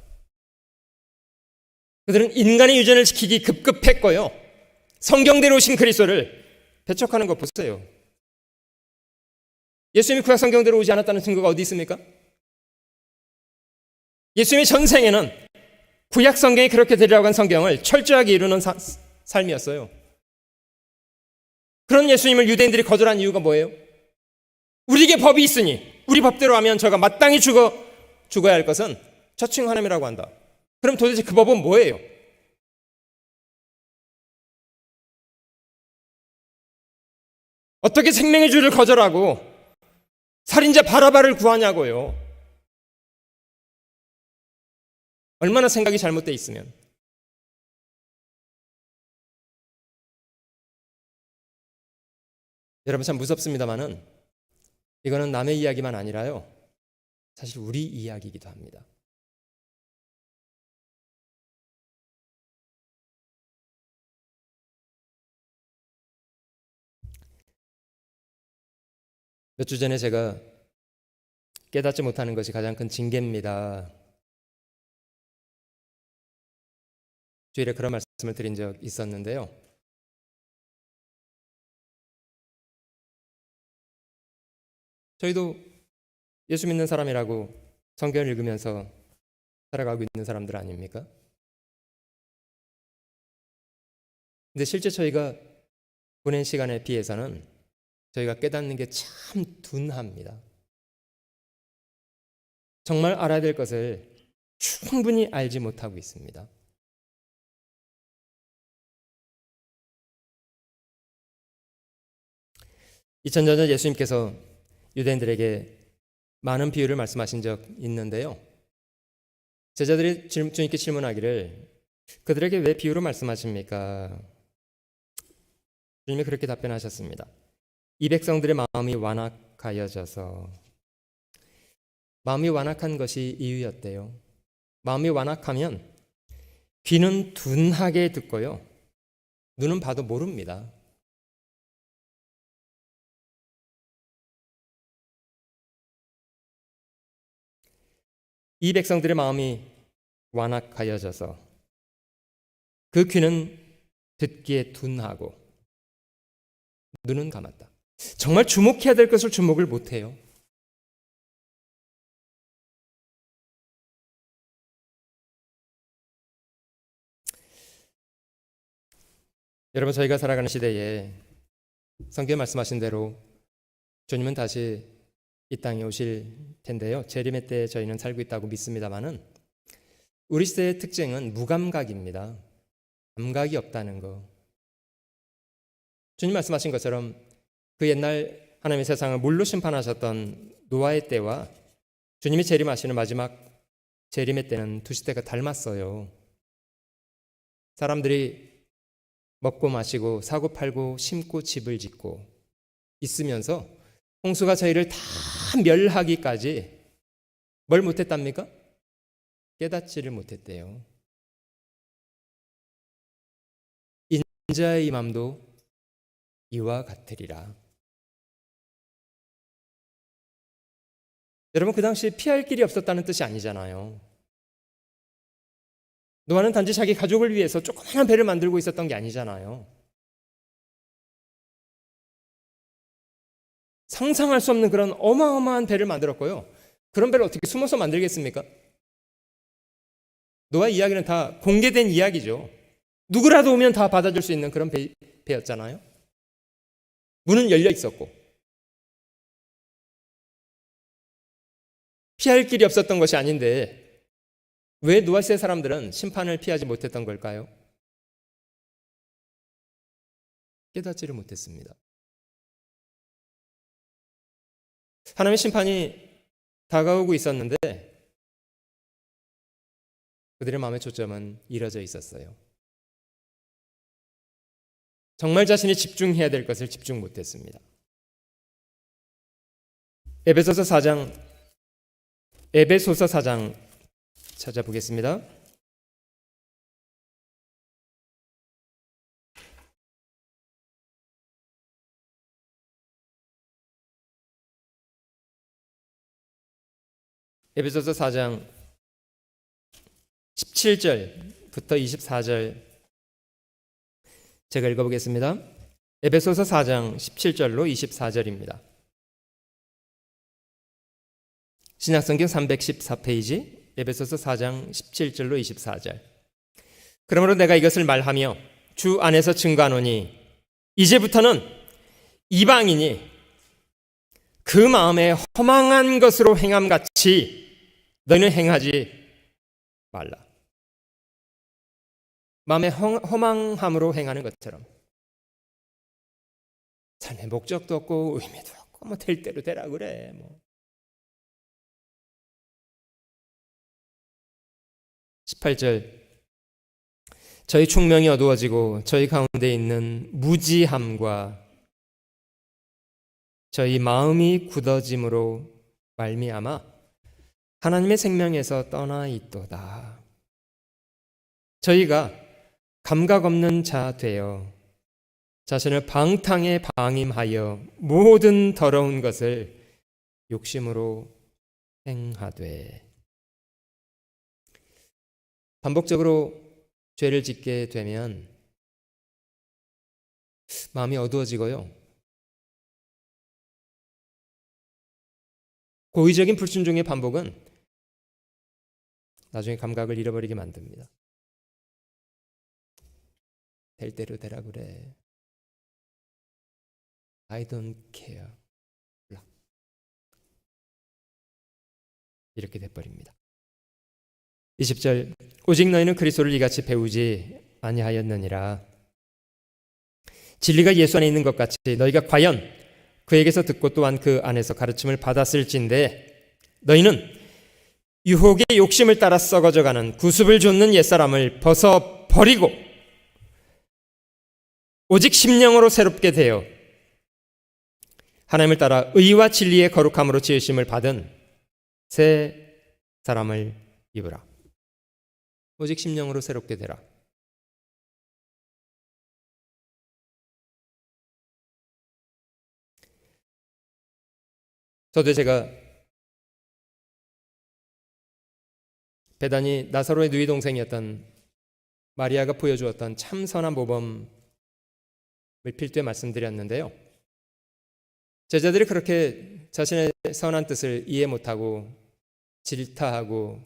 그들은 인간의 유전을 지키기 급급했고요, 성경대로 오신 그리스도를 배척하는 것 보세요. 예수님이 구약 성경대로 오지 않았다는 증거가 어디 있습니까? 예수님의 전생에는 구약 성경이 그렇게 되리라고 한 성경을 철저하게 이루는 삶이었어요. 그런 예수님을 유대인들이 거절한 이유가 뭐예요? 우리에게 법이 있으니 우리 법대로 하면 저가 마땅히 죽어야 할 것은 저칭하남이라고 한다. 그럼 도대체 그 법은 뭐예요? 어떻게 생명의 주를 거절하고 살인자 바라바를 구하냐고요. 얼마나 생각이 잘못되어 있으면. 여러분, 참 무섭습니다만은 이거는 남의 이야기만 아니라요, 사실 우리 이야기이기도 합니다. 몇 주 전에 제가 깨닫지 못하는 것이 가장 큰 징계입니다. 주일에 그런 말씀을 드린 적 있었는데요. 저희도 예수 믿는 사람이라고 성경을 읽으면서 살아가고 있는 사람들 아닙니까? 근데 실제 저희가 보낸 시간에 비해서는 저희가 깨닫는 게 참 둔합니다. 정말 알아야 될 것을 충분히 알지 못하고 있습니다. (2000년) 전 예수님께서 유대인들에게 많은 비유를 말씀하신 적 있는데요. 제자들이 주님께 질문하기를 그들에게 왜 비유로 말씀하십니까? 주님이 그렇게 답변하셨습니다. 이 백성들의 마음이 완악하여져서. 마음이 완악한 것이 이유였대요. 마음이 완악하면 귀는 둔하게 듣고요, 눈은 봐도 모릅니다. 이 백성들의 마음이 완악하여져서 그 귀는 듣기에 둔하고 눈은 감았다. 정말 주목해야 될 것을 주목을 못해요. 여러분, 저희가 살아가는 시대에 성경에 말씀하신 대로 주님은 다시 이 땅에 오실 텐데요. 재림의 때에 저희는 살고 있다고 믿습니다만은 우리 시대의 특징은 무감각입니다. 감각이 없다는 거. 주님 말씀하신 것처럼 그 옛날 하나님의 세상을 물로 심판하셨던 노아의 때와 주님이 재림하시는 마지막 재림의 때는 두 시대가 닮았어요. 사람들이 먹고 마시고 사고 팔고 심고 집을 짓고 있으면서 홍수가 저희를 다 멸하기까지 뭘 못했답니까? 깨닫지를 못했대요. 인자의 임함도 이와 같으리라. 여러분, 그 당시에 피할 길이 없었다는 뜻이 아니잖아요. 노아는 단지 자기 가족을 위해서 조그마한 배를 만들고 있었던 게 아니잖아요. 상상할 수 없는 그런 어마어마한 배를 만들었고요. 그런 배를 어떻게 숨어서 만들겠습니까? 노아 이야기는 다 공개된 이야기죠. 누구라도 오면 다 받아줄 수 있는 그런 배였잖아요. 문은 열려 있었고 피할 길이 없었던 것이 아닌데 왜 노아 시대 사람들은 심판을 피하지 못했던 걸까요? 깨닫지를 못했습니다. 하나님의 심판이 다가오고 있었는데 그들의 마음의 초점은 잃어져 있었어요. 정말 자신이 집중해야 될 것을 집중 못했습니다. 에베소서 4장 찾아보겠습니다. 에베소서 4장 17절부터 24절 제가 읽어보겠습니다. 에베소서 4장 17절로 24절입니다. 신약성경 314페이지 에베소서 4장 17절로 24절. 그러므로 내가 이것을 말하며 주 안에서 증거하노니 이제부터는 이방인이 그 마음에 허망한 것으로 행함같이 너희는 행하지 말라. 마음에 허망함으로 행하는 것처럼 삶의 목적도 없고 의미도 없고 뭐 될 대로 되라 그래. 뭐 18절 저희 총명이 어두워지고 저희 가운데 있는 무지함과 저희 마음이 굳어짐으로 말미암아 하나님의 생명에서 떠나 있도다. 저희가 감각 없는 자 되어 자신을 방탕에 방임하여 모든 더러운 것을 욕심으로 행하되. 반복적으로 죄를 짓게 되면 마음이 어두워지고요. 고의적인 불순종의 반복은 나중에 감각을 잃어버리게 만듭니다. 될 대로 되라 그래. I don't care. 이렇게 돼버립니다. 20절, 오직 너희는 그리스도를 이같이 배우지 아니하였느니라. 진리가 예수 안에 있는 것 같이 너희가 과연 그에게서 듣고 또한 그 안에서 가르침을 받았을진데 너희는 유혹의 욕심을 따라 썩어져가는 구습을 좇는 옛사람을 벗어버리고 오직 심령으로 새롭게 되어 하나님을 따라 의와 진리의 거룩함으로 지으심을 받은 새 사람을 입으라. 오직 심령으로 새롭게 되라. 저도 제가 베다니 나사로의 누이 동생이었던 마리아가 보여주었던 참 선한 모범을 필두에 말씀드렸는데요. 제자들이 그렇게 자신의 선한 뜻을 이해 못하고 질타하고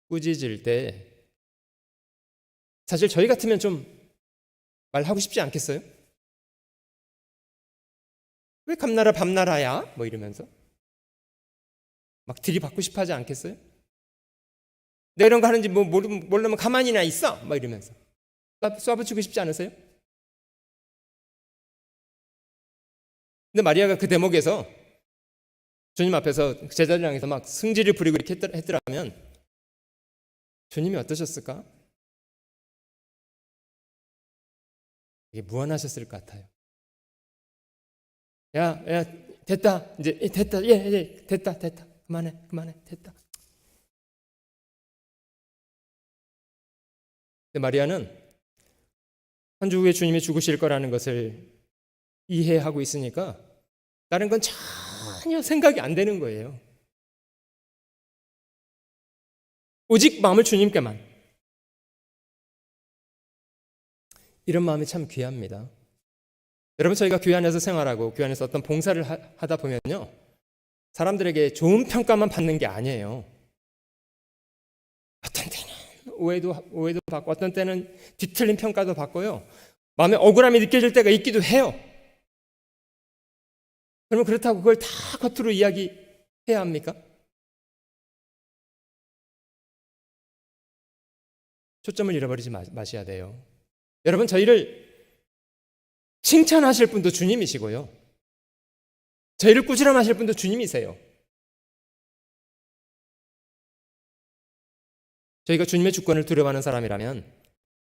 꾸짖을 때 사실 저희 같으면 좀 말하고 싶지 않겠어요? 왜 감나라 밤나라야? 뭐 이러면서 막 들이받고 싶어 하지 않겠어요? 내가 이런 거 하는지 뭐 모르면 가만히나 있어? 막 이러면서 쏴붙이고 싶지 않으세요? 근데 마리아가 그 대목에서 주님 앞에서 제자들 향해서 막 승질을 부리고 이렇게 했더라면 주님이 어떠셨을까? 이게 무안하셨을 것 같아요. 야, 됐다. 이제 됐다. 예, 됐다. 그만해. 됐다. 근데 마리아는 한 주 후에 주님이 죽으실 거라는 것을 이해하고 있으니까 다른 건 전혀 생각이 안 되는 거예요. 오직 마음을 주님께만. 이런 마음이 참 귀합니다. 여러분, 저희가 교회 안에서 생활하고 교회 안에서 어떤 봉사를 하다 보면요, 사람들에게 좋은 평가만 받는 게 아니에요. 어떤 때는 오해도 받고 어떤 때는 뒤틀린 평가도 받고요, 마음에 억울함이 느껴질 때가 있기도 해요. 그러면 그렇다고 그걸 다 겉으로 이야기해야 합니까? 초점을 잃어버리지 마셔야 돼요. 여러분, 저희를 칭찬하실 분도 주님이시고요, 저희를 꾸지람하실 분도 주님이세요. 저희가 주님의 주권을 두려워하는 사람이라면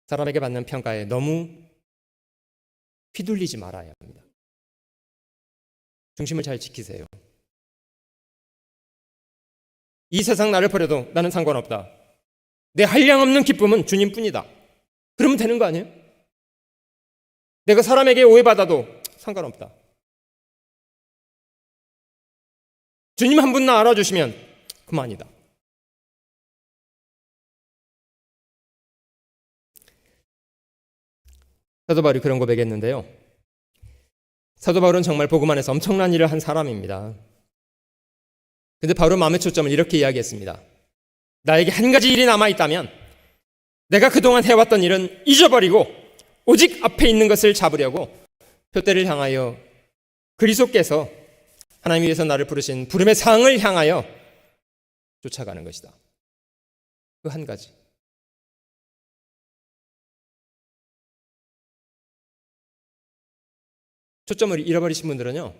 사람에게 받는 평가에 너무 휘둘리지 말아야 합니다. 중심을 잘 지키세요. 이 세상 나를 버려도 나는 상관없다. 내 한량없는 기쁨은 주님뿐이다. 그러면 되는 거 아니에요? 내가 사람에게 오해받아도 상관없다. 주님 한 분 나 알아주시면 그만이다. 사도 바울이 그런 고백했는데요, 사도 바울은 정말 복음 안에서 엄청난 일을 한 사람입니다. 근데 바울은 마음의 초점을 이렇게 이야기했습니다. 나에게 한 가지 일이 남아있다면 내가 그동안 해왔던 일은 잊어버리고 오직 앞에 있는 것을 잡으려고 표대를 향하여 그리스도께서 하나님 위해서 나를 부르신 부름의 상을 향하여 쫓아가는 것이다. 그 한 가지. 초점을 잃어버리신 분들은요,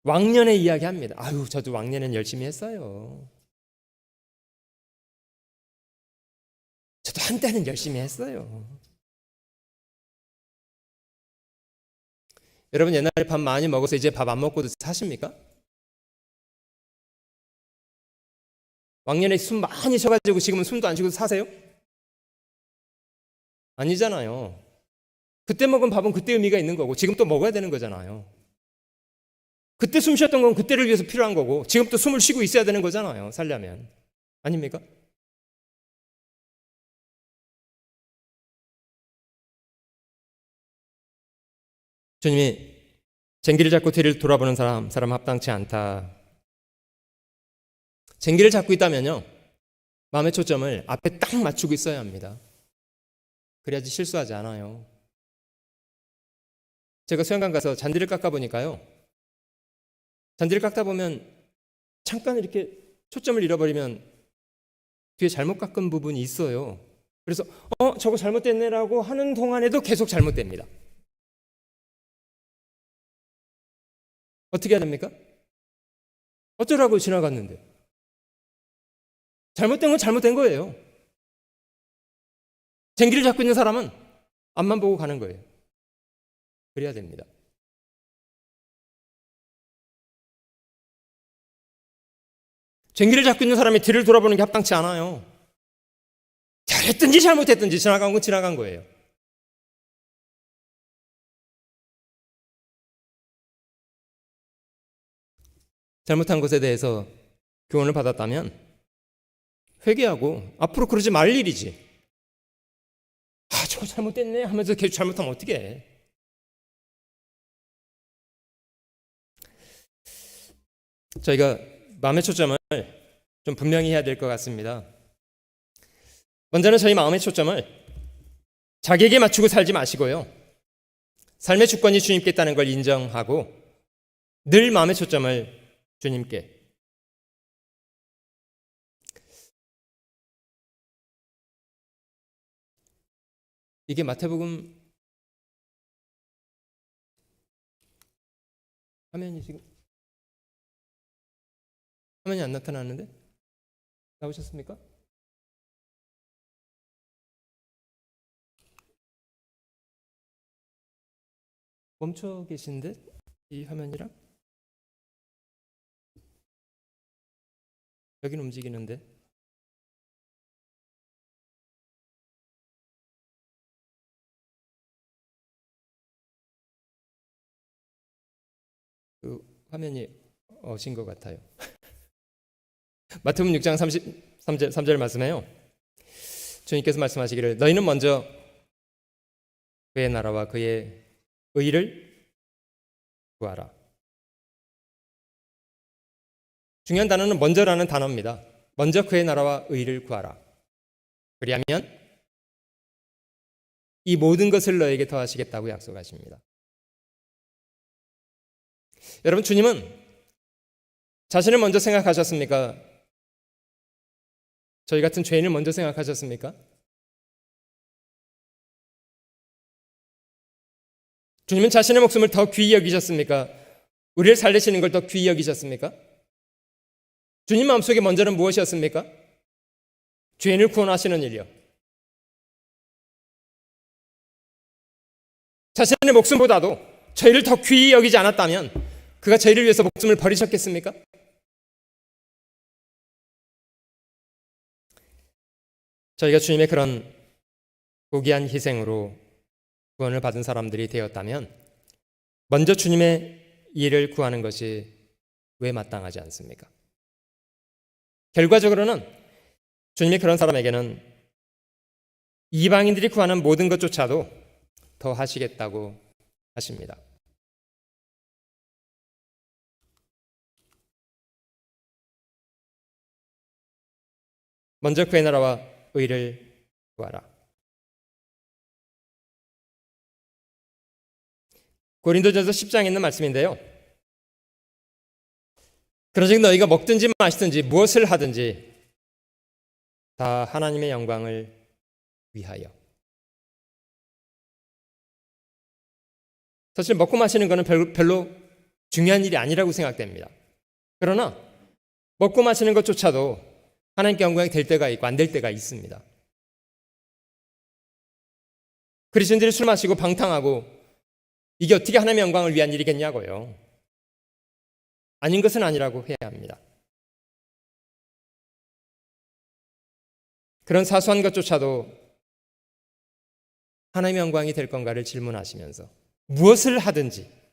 왕년에 이야기합니다. 아유, 저도 왕년엔 열심히 했어요. 저도 한때는 열심히 했어요. 여러분, 옛날에 밥 많이 먹어서 이제 밥 안 먹고도 사십니까? 왕년에 숨 많이 쉬어가지고 지금은 숨도 안 쉬고 사세요? 아니잖아요. 그때 먹은 밥은 그때 의미가 있는 거고 지금 또 먹어야 되는 거잖아요. 그때 숨 쉬었던 건 그때를 위해서 필요한 거고 지금 또 숨을 쉬고 있어야 되는 거잖아요, 살려면. 아닙니까? 주님이 쟁기를 잡고 뒤를 돌아보는 사람 합당치 않다. 쟁기를 잡고 있다면요, 마음의 초점을 앞에 딱 맞추고 있어야 합니다. 그래야지 실수하지 않아요. 제가 수영관 가서 잔디를 깎아보니까요, 잔디를 깎다 보면 잠깐 이렇게 초점을 잃어버리면 뒤에 잘못 깎은 부분이 있어요. 그래서 저거 잘못됐네라고 하는 동안에도 계속 잘못됩니다. 어떻게 해야 됩니까? 어쩌라고 지나갔는데. 잘못된 건 잘못된 거예요. 쟁기를 잡고 있는 사람은 앞만 보고 가는 거예요. 그래야 됩니다. 쟁기를 잡고 있는 사람이 뒤를 돌아보는 게 합당치 않아요. 잘했든지 잘못했든지 지나간 건 지나간 거예요. 잘못한 것에 대해서 교훈을 받았다면 회개하고 앞으로 그러지 말 일이지. 저거 잘못됐네 하면서 계속 잘못하면 어떻게 해. 저희가 마음의 초점을 좀 분명히 해야 될 것 같습니다. 먼저는 저희 마음의 초점을 자기에게 맞추고 살지 마시고요, 삶의 주권이 주님께 있다는 걸 인정하고 늘 마음의 초점을 주님께. 이게 마태복음 화면이 안 나타나는데? 나오셨습니까? 멈춰 계신데? 이 화면이랑? 여긴 움직이는데. 그 화면이 어신 것 같아요. 마태복음 6장 33절 말씀해요. 주님께서 말씀하시기를 너희는 먼저 그의 나라와 그의 의를 구하라. 중요한 단어는 먼저라는 단어입니다. 먼저 그의 나라와 의를 구하라. 그리하면 이 모든 것을 너에게 더하시겠다고 약속하십니다. 여러분, 주님은 자신을 먼저 생각하셨습니까? 저희 같은 죄인을 먼저 생각하셨습니까? 주님은 자신의 목숨을 더 귀히 여기셨습니까? 우리를 살리시는 걸 더 귀히 여기셨습니까? 주님 마음속에 먼저는 무엇이었습니까? 죄인을 구원하시는 일이요. 자신의 목숨보다도 저희를 더 귀히 여기지 않았다면 그가 저희를 위해서 목숨을 버리셨겠습니까? 저희가 주님의 그런 고귀한 희생으로 구원을 받은 사람들이 되었다면 먼저 주님의 일을 구하는 것이 왜 마땅하지 않습니까? 결과적으로는 주님이 그런 사람에게는 이방인들이 구하는 모든 것조차도 더 하시겠다고 하십니다. 먼저 그의 나라와 의를 구하라. 고린도전서 10장에 있는 말씀인데요, 그러즉 너희가 먹든지 마시든지 무엇을 하든지 다 하나님의 영광을 위하여. 사실 먹고 마시는 것은 별로 중요한 일이 아니라고 생각됩니다. 그러나 먹고 마시는 것조차도 하나님께 영광이 될 때가 있고 안 될 때가 있습니다. 그리스도인들이 술 마시고 방탕하고 이게 어떻게 하나님의 영광을 위한 일이겠냐고요. 아닌 것은 아니라고 해야 합니다. 그런 사소한 것조차도 하나님의 영광이 될 건가를 질문하시면서 무엇을 하든지,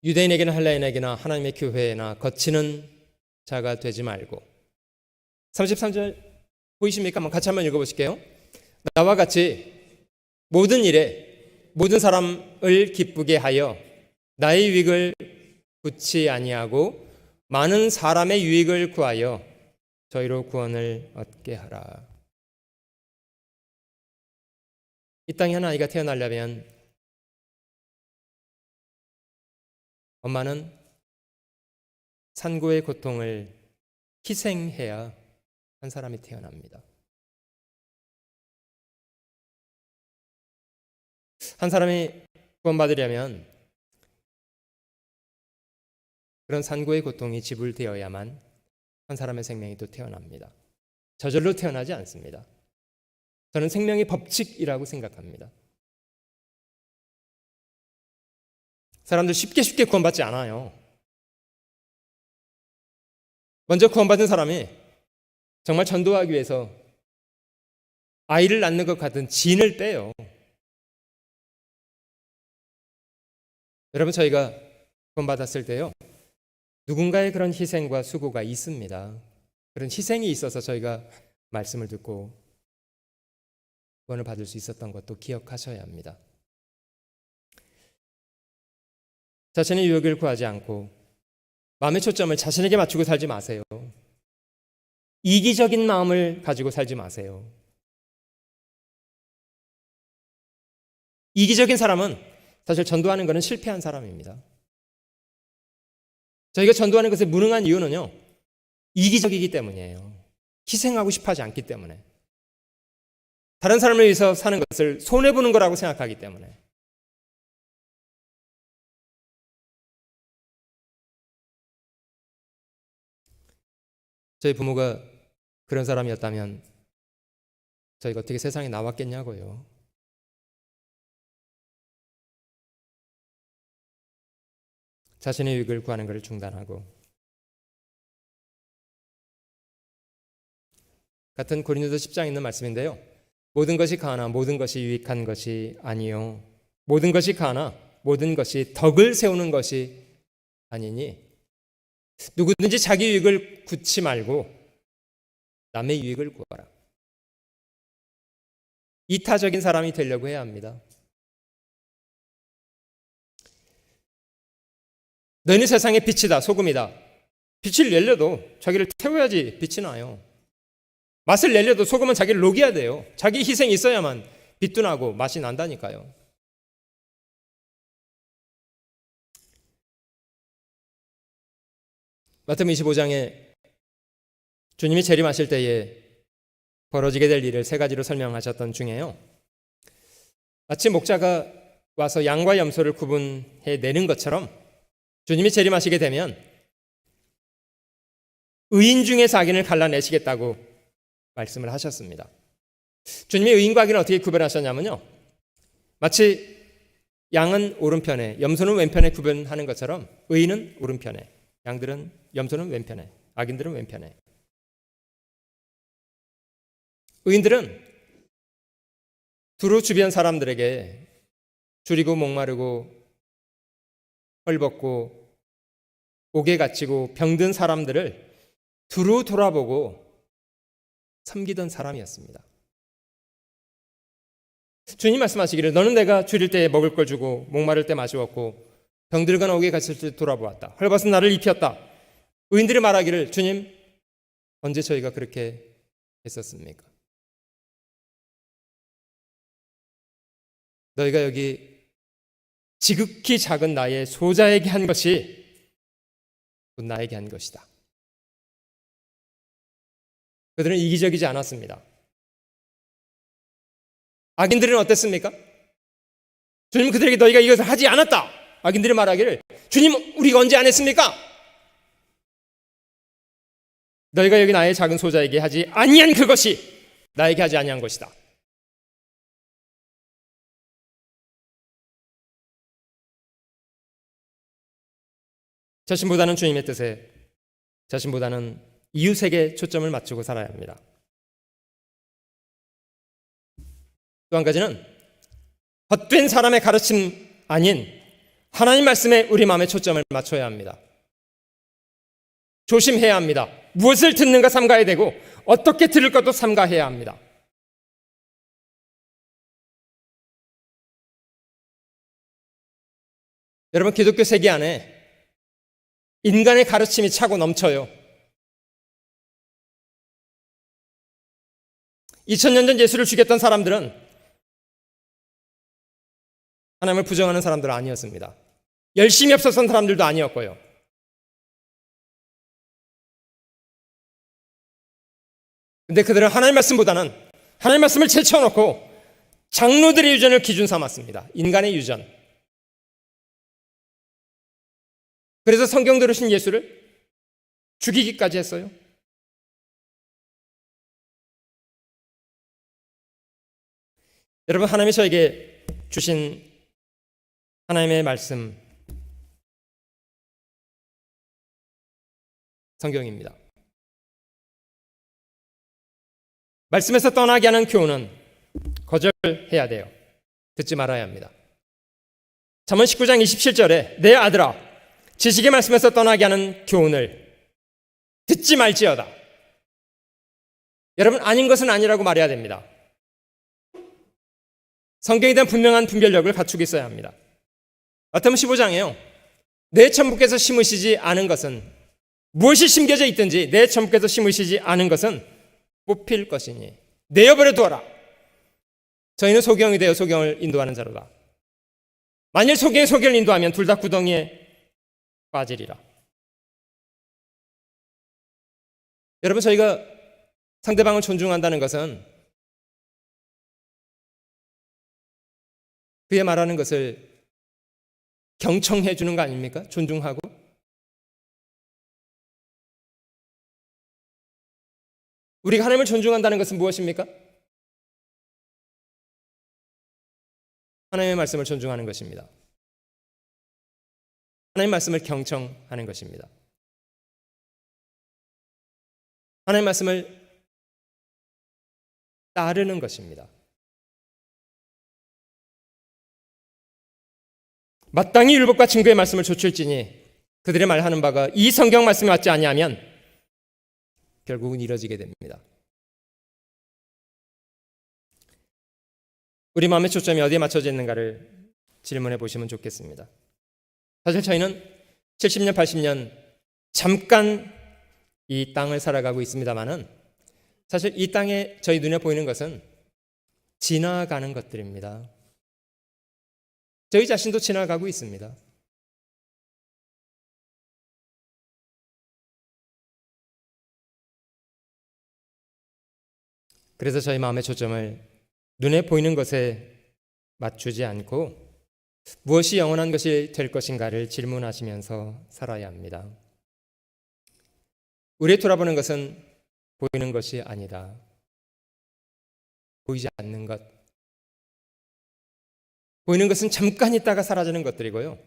유대인에게나 헬라인에게나 하나님의 교회나 거치는 자가 되지 말고. 33절 보이십니까? 같이 한번 읽어보실게요. 나와 같이 모든 일에 모든 사람을 기쁘게 하여 나의 유익을 구치 아니하고 많은 사람의 유익을 구하여 저희로 구원을 얻게 하라. 이 땅에 한 아이가 태어나려면 엄마는 산고의 고통을 희생해야 한 사람이 태어납니다. 한 사람이 구원받으려면 그런 산고의 고통이 지불되어야만 한 사람의 생명이 또 태어납니다. 저절로 태어나지 않습니다. 저는 생명의 법칙이라고 생각합니다. 사람들 쉽게 구원받지 않아요. 먼저 구원받은 사람이 정말 전도하기 위해서 아이를 낳는 것 같은 진을 빼요. 여러분, 저희가 구원받았을 때요, 누군가의 그런 희생과 수고가 있습니다. 그런 희생이 있어서 저희가 말씀을 듣고 구원을 받을 수 있었던 것도 기억하셔야 합니다. 자신의 유익을 구하지 않고 마음의 초점을 자신에게 맞추고 살지 마세요. 이기적인 마음을 가지고 살지 마세요. 이기적인 사람은 사실 전도하는 것은 실패한 사람입니다. 저희가 전도하는 것에 무능한 이유는요, 이기적이기 때문이에요. 희생하고 싶어 하지 않기 때문에. 다른 사람을 위해서 사는 것을 손해보는 거라고 생각하기 때문에. 저희 부모가 그런 사람이었다면 저희가 어떻게 세상에 나왔겠냐고요. 자신의 유익을 구하는 것을 중단하고 같은 고린도서 10장에 있는 말씀인데요, 모든 것이 가하나 모든 것이 유익한 것이 아니요 모든 것이 가하나 모든 것이 덕을 세우는 것이 아니니 누구든지 자기 유익을 구치 말고 남의 유익을 구하라. 이타적인 사람이 되려고 해야 합니다. 너희는 세상의 빛이다, 소금이다. 빛을 내려도 자기를 태워야지 빛이 나요. 맛을 내려도 소금은 자기를 녹여야 돼요. 자기 희생이 있어야만 빛도 나고 맛이 난다니까요. 마태복음 25장에 주님이 재림하실 때에 벌어지게 될 일을 세 가지로 설명하셨던 중에요, 마치 목자가 와서 양과 염소를 구분해 내는 것처럼 주님이 재림하시게 되면 의인 중에서 악인을 갈라내시겠다고 말씀을 하셨습니다. 주님이 의인과 악인을 어떻게 구별하셨냐면요, 마치 양은 오른편에 염소는 왼편에 구분하는 것처럼 의인은 오른편에, 염소는 왼편에, 악인들은 왼편에. 의인들은 두루 주변 사람들에게 줄이고 목마르고 헐벗고 옥에 갇히고 병든 사람들을 두루 돌아보고 섬기던 사람이었습니다. 주님 말씀하시기를 너는 내가 줄일 때 먹을 걸 주고 목마를 때 마시었고 병들거나 옥에 갇힐 때 돌아보았다. 헐벗은 나를 입혔다. 의인들이 말하기를 주님 언제 저희가 그렇게 했었습니까? 너희가 여기 지극히 작은 나의 소자에게 한 것이 곧 나에게 한 것이다. 그들은 이기적이지 않았습니다. 악인들은 어땠습니까? 주님 그들에게 너희가 이것을 하지 않았다. 악인들이 말하기를 주님 우리가 언제 안 했습니까? 너희가 여기 나의 작은 소자에게 하지 아니한 그것이 나에게 하지 아니한 것이다. 자신보다는 주님의 뜻에, 자신보다는 이웃에게 초점을 맞추고 살아야 합니다. 또 한 가지는 헛된 사람의 가르침 아닌 하나님 말씀에 우리 마음의 초점을 맞춰야 합니다. 조심해야 합니다. 무엇을 듣는가 삼가야 되고 어떻게 들을 것도 삼가해야 합니다. 여러분, 기독교 세계 안에 인간의 가르침이 차고 넘쳐요. 2000년 전 예수를 죽였던 사람들은 하나님을 부정하는 사람들은 아니었습니다. 열심히 앞서선 사람들도 아니었고요. 근데 그들은 하나님 말씀보다는 하나님 말씀을 제쳐놓고 장로들의 유전을 기준 삼았습니다. 인간의 유전. 그래서 성경 들으신 예수를 죽이기까지 했어요. 여러분, 하나님이 저에게 주신 하나님의 말씀, 성경입니다. 말씀에서 떠나게 하는 교훈은 거절해야 돼요. 듣지 말아야 합니다. 잠언 19장 27절에 내 아들아, 지식의 말씀에서 떠나게 하는 교훈을 듣지 말지어다. 여러분, 아닌 것은 아니라고 말해야 됩니다. 성경에 대한 분명한 분별력을 갖추고 있어야 합니다. 마태복음 15장에요. 내 천부께서 심으시지 않은 것은, 무엇이 심겨져 있든지 내 천부께서 심으시지 않은 것은 뽑힐 것이니 내어버려 두어라. 저희는 소경이 되어 소경을 인도하는 자로다. 만일 소경이 소경을 인도하면 둘 다 구덩이에 빠지리라. 여러분, 저희가 상대방을 존중한다는 것은 그의 말하는 것을 경청해 주는 거 아닙니까? 존중하고. 우리가 하나님을 존중한다는 것은 무엇입니까? 하나님의 말씀을 존중하는 것입니다. 하나님의 말씀을 경청하는 것입니다. 하나님의 말씀을 따르는 것입니다. 마땅히 율법과 증거의 말씀을 좇을지니 그들의 말하는 바가 이 성경 말씀에 맞지 아니하면 결국은 이뤄지게 됩니다. 우리 마음의 초점이 어디에 맞춰져 있는가를 질문해 보시면 좋겠습니다. 사실 저희는 70년, 80년 잠깐 이 땅을 살아가고 있습니다만은 사실 이 땅에 저희 눈에 보이는 것은 지나가는 것들입니다. 저희 자신도 지나가고 있습니다. 그래서 저희 마음의 초점을 눈에 보이는 것에 맞추지 않고 무엇이 영원한 것이 될 것인가를 질문하시면서 살아야 합니다. 우리의 돌아보는 것은 보이는 것이 아니다. 보이지 않는 것. 보이는 것은 잠깐 있다가 사라지는 것들이고요.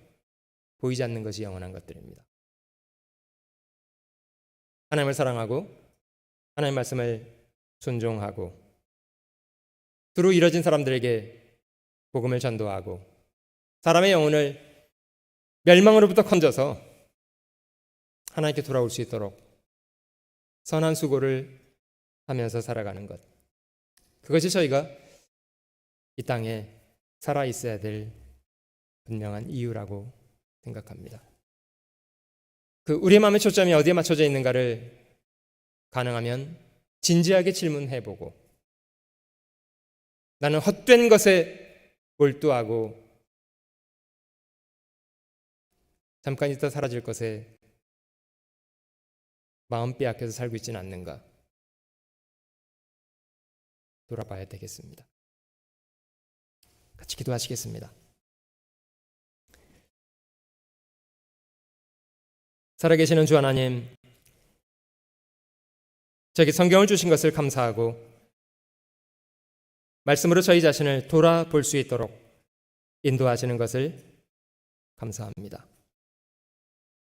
보이지 않는 것이 영원한 것들입니다. 하나님을 사랑하고 하나님의 말씀을 순종하고 두루 이뤄진 사람들에게 복음을 전도하고 사람의 영혼을 멸망으로부터 건져서 하나님께 돌아올 수 있도록 선한 수고를 하면서 살아가는 것. 그것이 저희가 이 땅에 살아있어야 될 분명한 이유라고 생각합니다. 우리의 마음의 초점이 어디에 맞춰져 있는가를 가능하면 진지하게 질문해보고 나는 헛된 것에 몰두하고 잠깐 있다 사라질 것에 마음 빼앗겨서 살고 있지는 않는가 돌아봐야 되겠습니다. 같이 기도하시겠습니다. 살아계시는 주 하나님, 저에게 성경을 주신 것을 감사하고 말씀으로 저희 자신을 돌아볼 수 있도록 인도하시는 것을 감사합니다.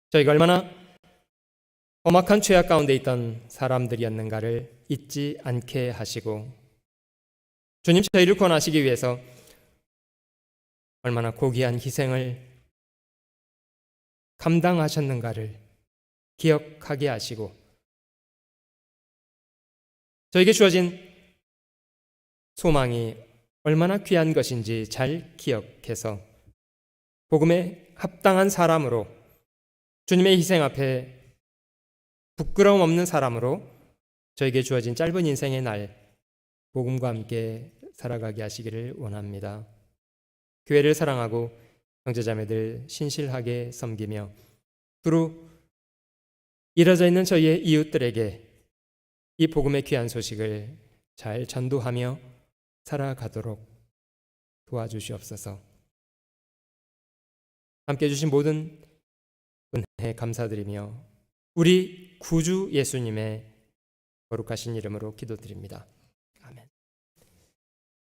저희가 얼마나 험악한 죄악 가운데 있던 사람들이었는가를 잊지 않게 하시고 주님, 저희를 구원하시기 위해서 얼마나 고귀한 희생을 감당하셨는가를 기억하게 하시고 저에게 주어진 소망이 얼마나 귀한 것인지 잘 기억해서 복음의 합당한 사람으로, 주님의 희생 앞에 부끄러움 없는 사람으로 저에게 주어진 짧은 인생의 날 복음과 함께 살아가게 하시기를 원합니다. 교회를 사랑하고 형제자매들 신실하게 섬기며 두루 이뤄져 있는 저희의 이웃들에게 이 복음의 귀한 소식을 잘 전도하며 살아가도록 도와주시옵소서. 함께 해주신 모든 은혜 감사드리며 우리 구주 예수님의 거룩하신 이름으로 기도드립니다.